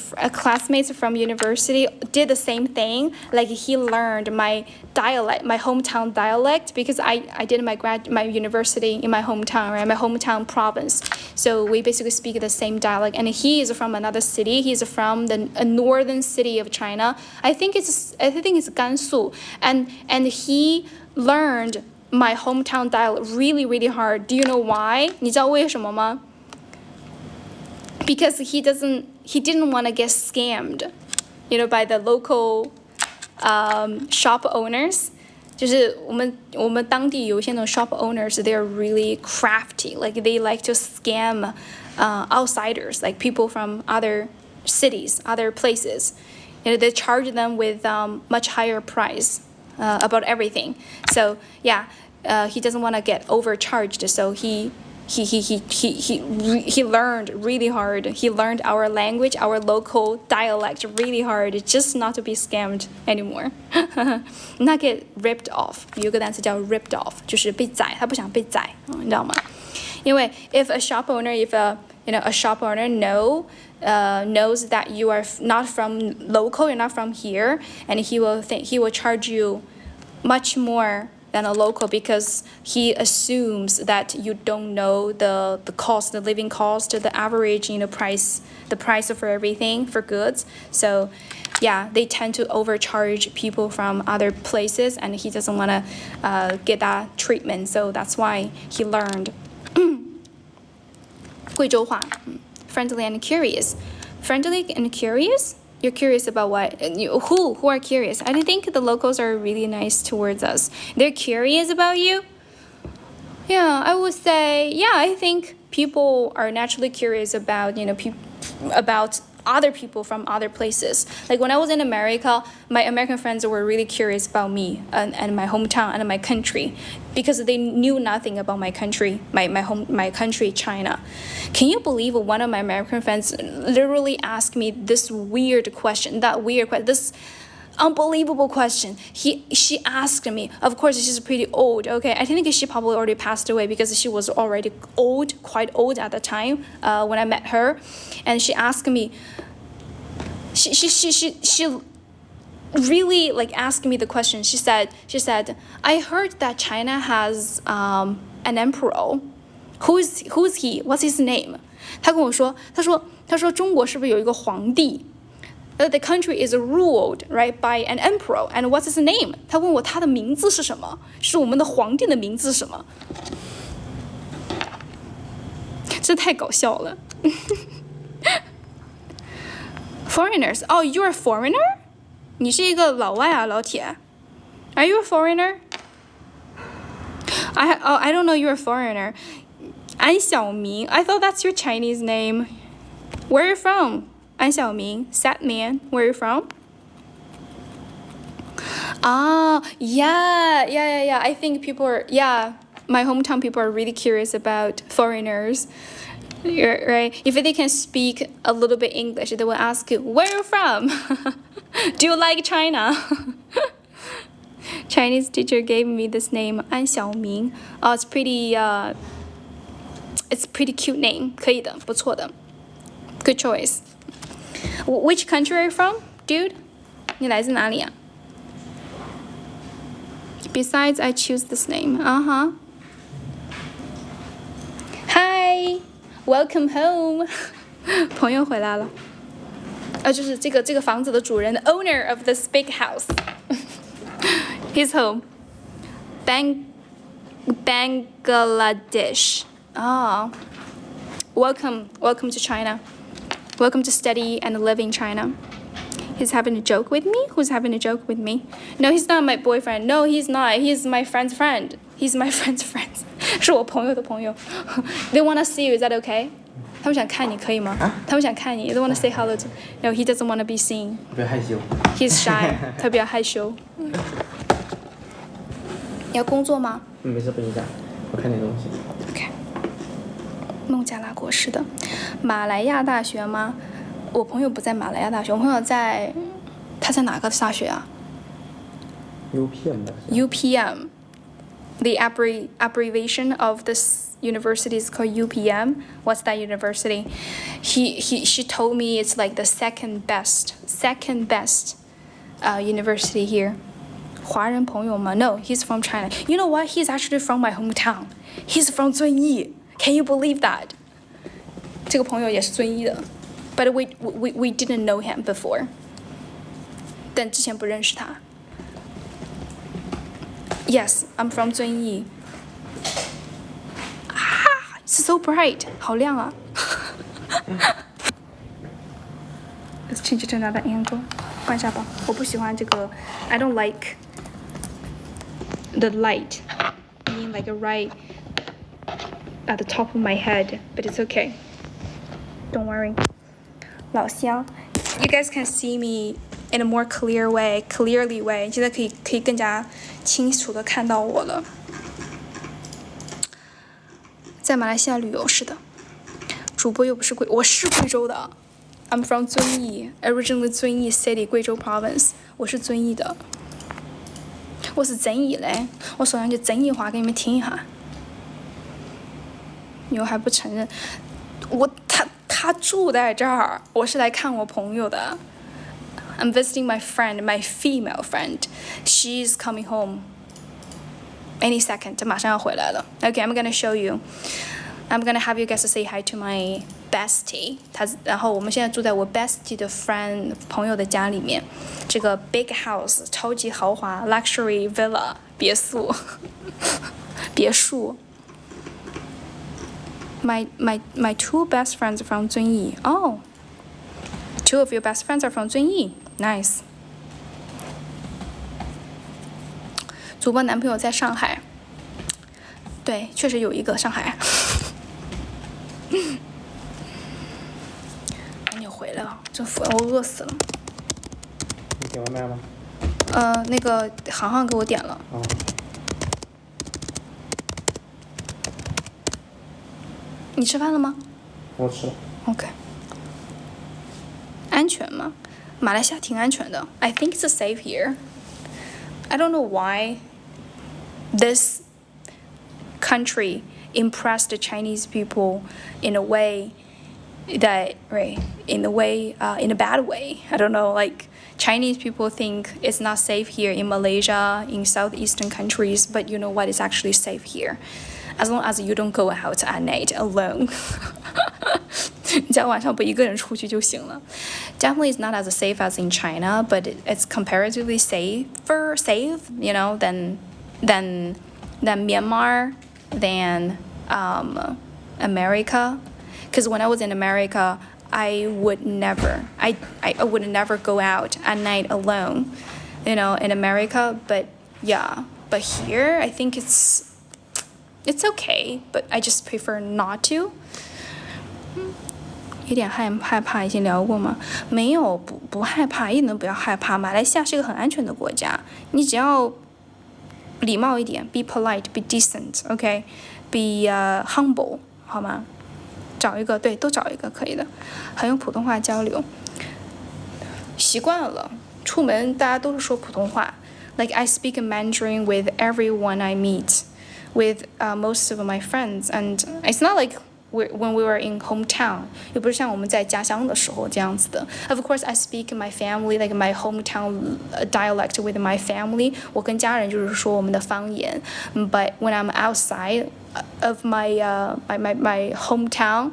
from university did the same thing. Like he learned my dialect, my hometown dialect, because I did my university in my hometown, right? My hometown province. So we basically speak the same dialect. And he is from another city. He's from a northern city of China. I think it's Gansu. And he learned my hometown dialect really, really hard. Do you know why? 你知道为什么吗？Because he didn't want to get scammed, by the local shop owners. 就是我们当地有一些那种 shop owners, they're really crafty. Like they like to scam outsiders, like people from other cities, other places. They charge them with much higher price about everything. So yeah, he doesn't want to get overcharged. So he learned really hard. He learned our language, our local dialect really hard, just not to be scammed anymore. Not get ripped off. 有个单词叫 ripped off， 就是被宰，他不想被宰，你知道吗？因为 if a shop owner knows that you are not from local, you're not from here, and he will charge you much more than a local because he assumes that you don't know the cost, the living cost, the average, price, the price for everything, for goods. So yeah, they tend to overcharge people from other places, and he doesn't want to get that treatment. So that's why he learned 贵州话 friendly and curious. Friendly and curious? You're curious about what? Who are curious? I think the locals are really nice towards us. They're curious about you? Yeah, I would say, yeah, I think people are naturally curious about, about other people from other places. Like when I was in America, my American friends were really curious about me and my hometown and my country because they knew nothing about my country, my country, China. Can you believe one of my American friends literally asked me this this unbelievable question. She asked me, of course she's pretty old, okay? I think she probably already passed away because she was already quite old at the time when I met her. And she asked me, she really asked me the question. She said, I heard that China has an emperor. Who's he? What's his name? 他跟我说中国是不是有一个皇帝？The country is ruled, right, by an emperor. And what's his name? 他问我他的名字是什么？是我们的皇帝的名字是什么？这太搞笑了。Foreigners. Oh, you're a foreigner? 你是一个老外啊，老铁。Are you a foreigner? I don't know you're a foreigner. 安小明. I thought that's your Chinese name. Where are you from? 安小明, Sad Man, where are you from? Yeah. I think my hometown people are really curious about foreigners, right? If they can speak a little bit English, they will ask you, where are you from? Do you like China? Chinese teacher gave me this name 安小明 oh it's pretty cute name 可以的不错的 good choice which country are you from dude 你来自哪里啊 Besides I choose this name Hi welcome home 朋友回来了就是这个房子的主人 the owner of this big house He's home. Bangladesh. Welcome to China. Welcome to study and live in China. He's having a joke with me? Who's having a joke with me? No, he's not my boyfriend. No, he's not. He's my friend's friend. He's my friend's friend. 是我朋友的朋友 They want to see you. Is that okay? 他们想看你可以吗他们想看你 They want to say hello to No, he doesn't want to be seen. 比较害羞 He's shy. 他比较害羞你要工作吗？没事，不影响。我看点东西。OK。孟加拉国是的，马来亚大学吗？我朋友不在马来亚大学，我朋友在，他在哪个大学啊 ？UPM 的。UPM. The abbreviation of this university is called UPM. What's that university? She told me it's like the second best university here. 华人朋友吗 No, he's from China. You know what? He's actually from my hometown. He's from 遵义 Can you believe that? 这个朋友也是遵义的 But we didn't know him before. 但之前不认识他 Yes, I'm from 遵义 It's so bright. 好亮啊 Let's change it to another angle. 关一下吧我不喜欢这个 I don't like the light being like right at the top of my head, but it's okay. Don't worry. 老乡 You guys can see me in a more clearly way. 现在可以更加清楚的看到我了。在马来西亚旅游是的，主播又不是我是贵州的。I'm from 遵义 originally 遵义 City 贵州 Province 我是遵义的我是遵义嘞我说两句遵义话给你们听一下你又还不承认他住在这儿我是来看我朋友的 I'm visiting my friend my female friend she's coming home any second 马上要回来了 Okay, I'm gonna show you I'm gonna have you guys to say hi to my bestie 然后我们现在住在我 bestie 的 friend 朋友的家里面这个 big house 超级豪华 luxury villa 别墅my two best friends are from 遵义 Oh two of your best friends are from 遵义 Nice 主播男朋友在上海对确实有一个上海你回来了真服了我饿死了你点外卖吗那个航航给我点了你吃饭了吗我吃了 OK 安全吗马来西亚挺安全的 I think it's safe here I don't know why this country impressed the Chinese people in a way that in a bad way I don't know like Chinese people think it's not safe here in Malaysia in southeastern countries but you know what it's actually safe here as long as you don't go out at night alone 你在晚上不一个人出去就行了 Definitely it's not as safe as in China but it's comparatively safe you know than Myanmar than America because when I was in America I would never go out at night alone you know in America but here I think it's okay but I just prefer not to 有点害怕以前聊过吗没有不害怕一点都不要害怕马来西亚是一个很安全的国家你只要礼貌一点 be polite be decent okay be humble 好吗找一个对都找一个可以的还用普通话交流习惯了出门大家都是说普通话 Like I speak Mandarin with everyone I meet, with most of my friends, and it's not like when we were in hometown， 又不是像我们在家乡的时候这样子的。Of course, I speak my family, like my hometown dialect with my family. 我跟家人就是说我们的方言。But when I'm outside of my my hometown,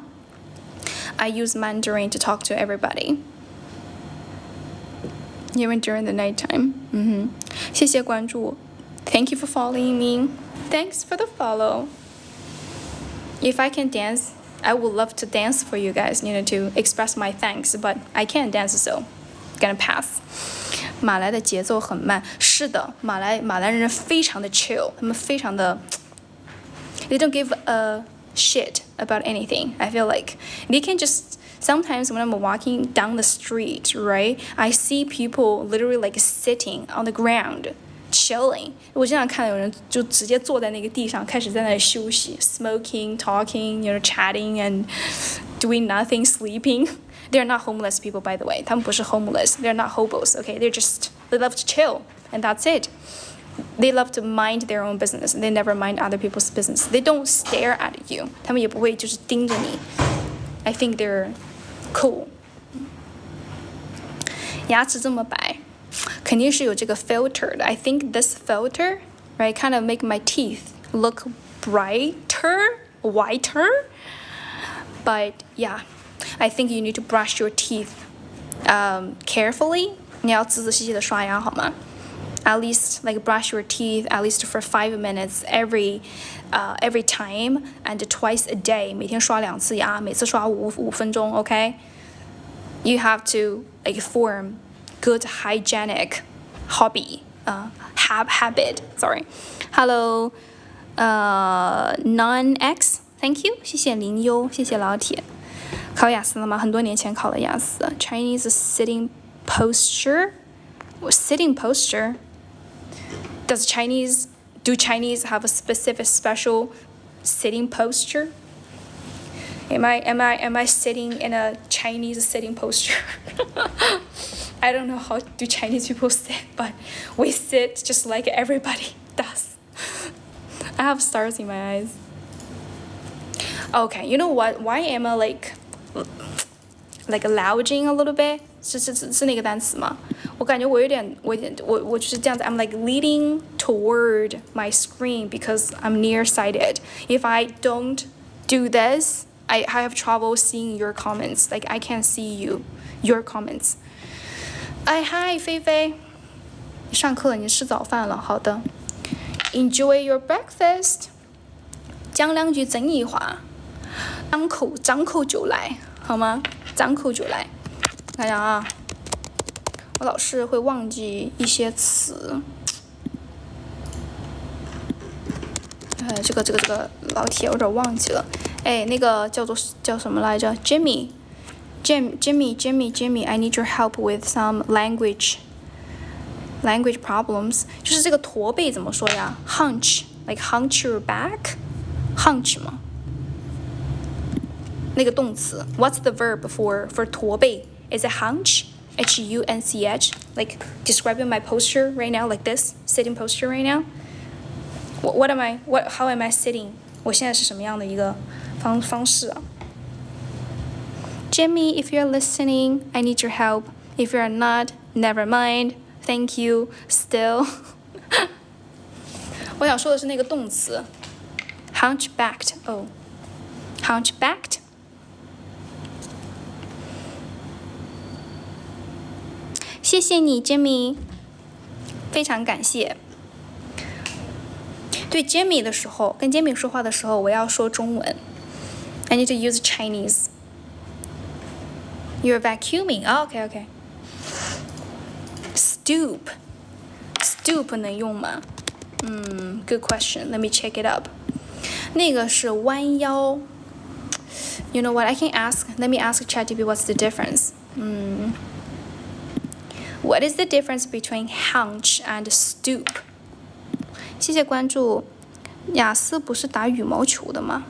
I use Mandarin to talk to everybody. Even during the nighttime. 谢谢关注。Thank you for following me. Thanks for the follow. If I can dance, I would love to dance for you guys, to express my thanks, but I can't dance, so gonna pass. 马来的节奏很慢，是的，马来人非常的 chill， 他们非常的 they don't give a shit about anything. I feel like they can just sometimes when I'm walking down the street, right, I see people literally like sitting on the ground, chilling. 我经常看到有人就直接坐在那个地上，开始在那里休息 ，smoking, talking, chatting and doing nothing, sleeping. They're not homeless people, by the way. 他们不是 homeless. They're not hobos. Okay, they love to chill, and that's it. They love to mind their own business. They never mind other people's business. They don't stare at you. 他们也不会就是盯着你。I think they're cool. 牙齿这么白，肯定是有这个 filter 的。I think this filter, right, kind of make my teeth look brighter, whiter. But yeah, I think you need to brush your teeth carefully. 你要仔仔细细的刷牙好吗？ At least like brush your teeth at least for 5 minutes every time and twice a day. 每天刷2次牙，每次刷5分钟 OK? You have to like form good hygienic habit. Sorry. Hello, non-X. Thank you. 谢谢林优，谢谢老铁。考雅思了吗？很多年前考了雅思。Chinese sitting posture. Sitting posture. Do Chinese have a special sitting posture? Am I sitting in a Chinese sitting posture? I don't know how do Chinese people sit, but we sit just like everybody does. I have stars in my eyes. Okay, you know what? Why am I like lounging a little bit? 是那个单词吗？我感觉我就是这样子。I'm like leaning toward my screen because I'm nearsighted. If I don't do this, I have trouble seeing your comments. Like I can't see your comments. Hi 菲菲，你上课了，你吃早饭了，好的。Enjoy your breakfast. 讲2句真意话，张口就来，好吗？张口就来。看一下啊，我老是会忘记一些词。这个老铁有点忘记了。那个叫什么来着 ？Jimmy, I need your help with some language problems. 就是这个驼背怎么说呀 ？Hunch, like hunch your back, hunch 吗？那个动词 ，What's the verb for 驼背？ Is it hunch? H-U-N-C-H? Like describing my posture right now, like this sitting posture right now. How am I sitting? 我现在是什么样的一个方式啊 ？Jimmy, if you're listening, I need your help. If you're not, never mind. Thank you. Still. 我想说的是那个动词 ，hunchbacked. Oh, hunchbacked. 谢谢你 ，Jimmy， 非常感谢。对 Jimmy 的时候，跟 Jimmy 说话的时候，我要说中文。I need to use Chinese. You're vacuuming. Oh, okay. Stoop 能用吗？Good question. Let me check it up. 那个是弯腰。You know what? I can ask. Let me ask ChatGPT what's the difference. What is the difference between hunch and stoop? 谢谢关注。雅思不是打羽毛球的吗？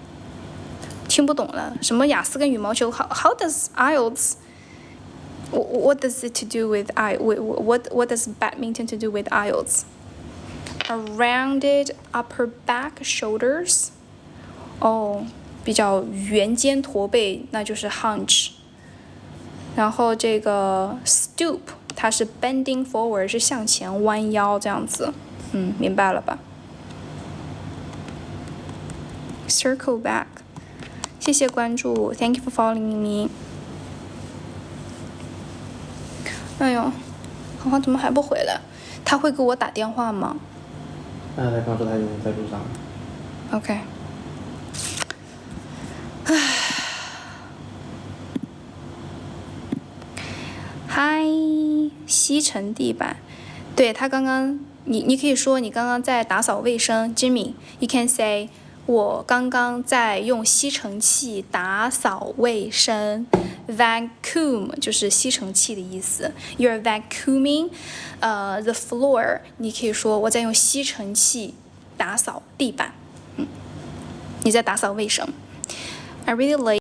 听不懂了，什么雅思跟羽毛球 ？How does IELTS? What does it to do with what does badminton to do with IELTS? a rounded upper back, shoulders. 哦，比较圆肩驼背，那就是 hunch。然后这个 stoop 它是 bending forward， 是向前弯腰这样子。明白了吧？ Circle back， 谢谢关注 ，Thank you for following me。哎呦，豪豪怎么还不回来？他会给我打电话吗？他刚说他已经在路上了。OK。嗨，吸尘地板。对，他刚刚，你可以说你刚刚在打扫卫生 ，Jimmy。You can say 我刚刚在用吸尘器打扫卫生。Vacuum 就是吸尘器的意思。You're vacuuming, the floor。你可以说我在用吸尘器打扫地板。你在打扫卫生。I really like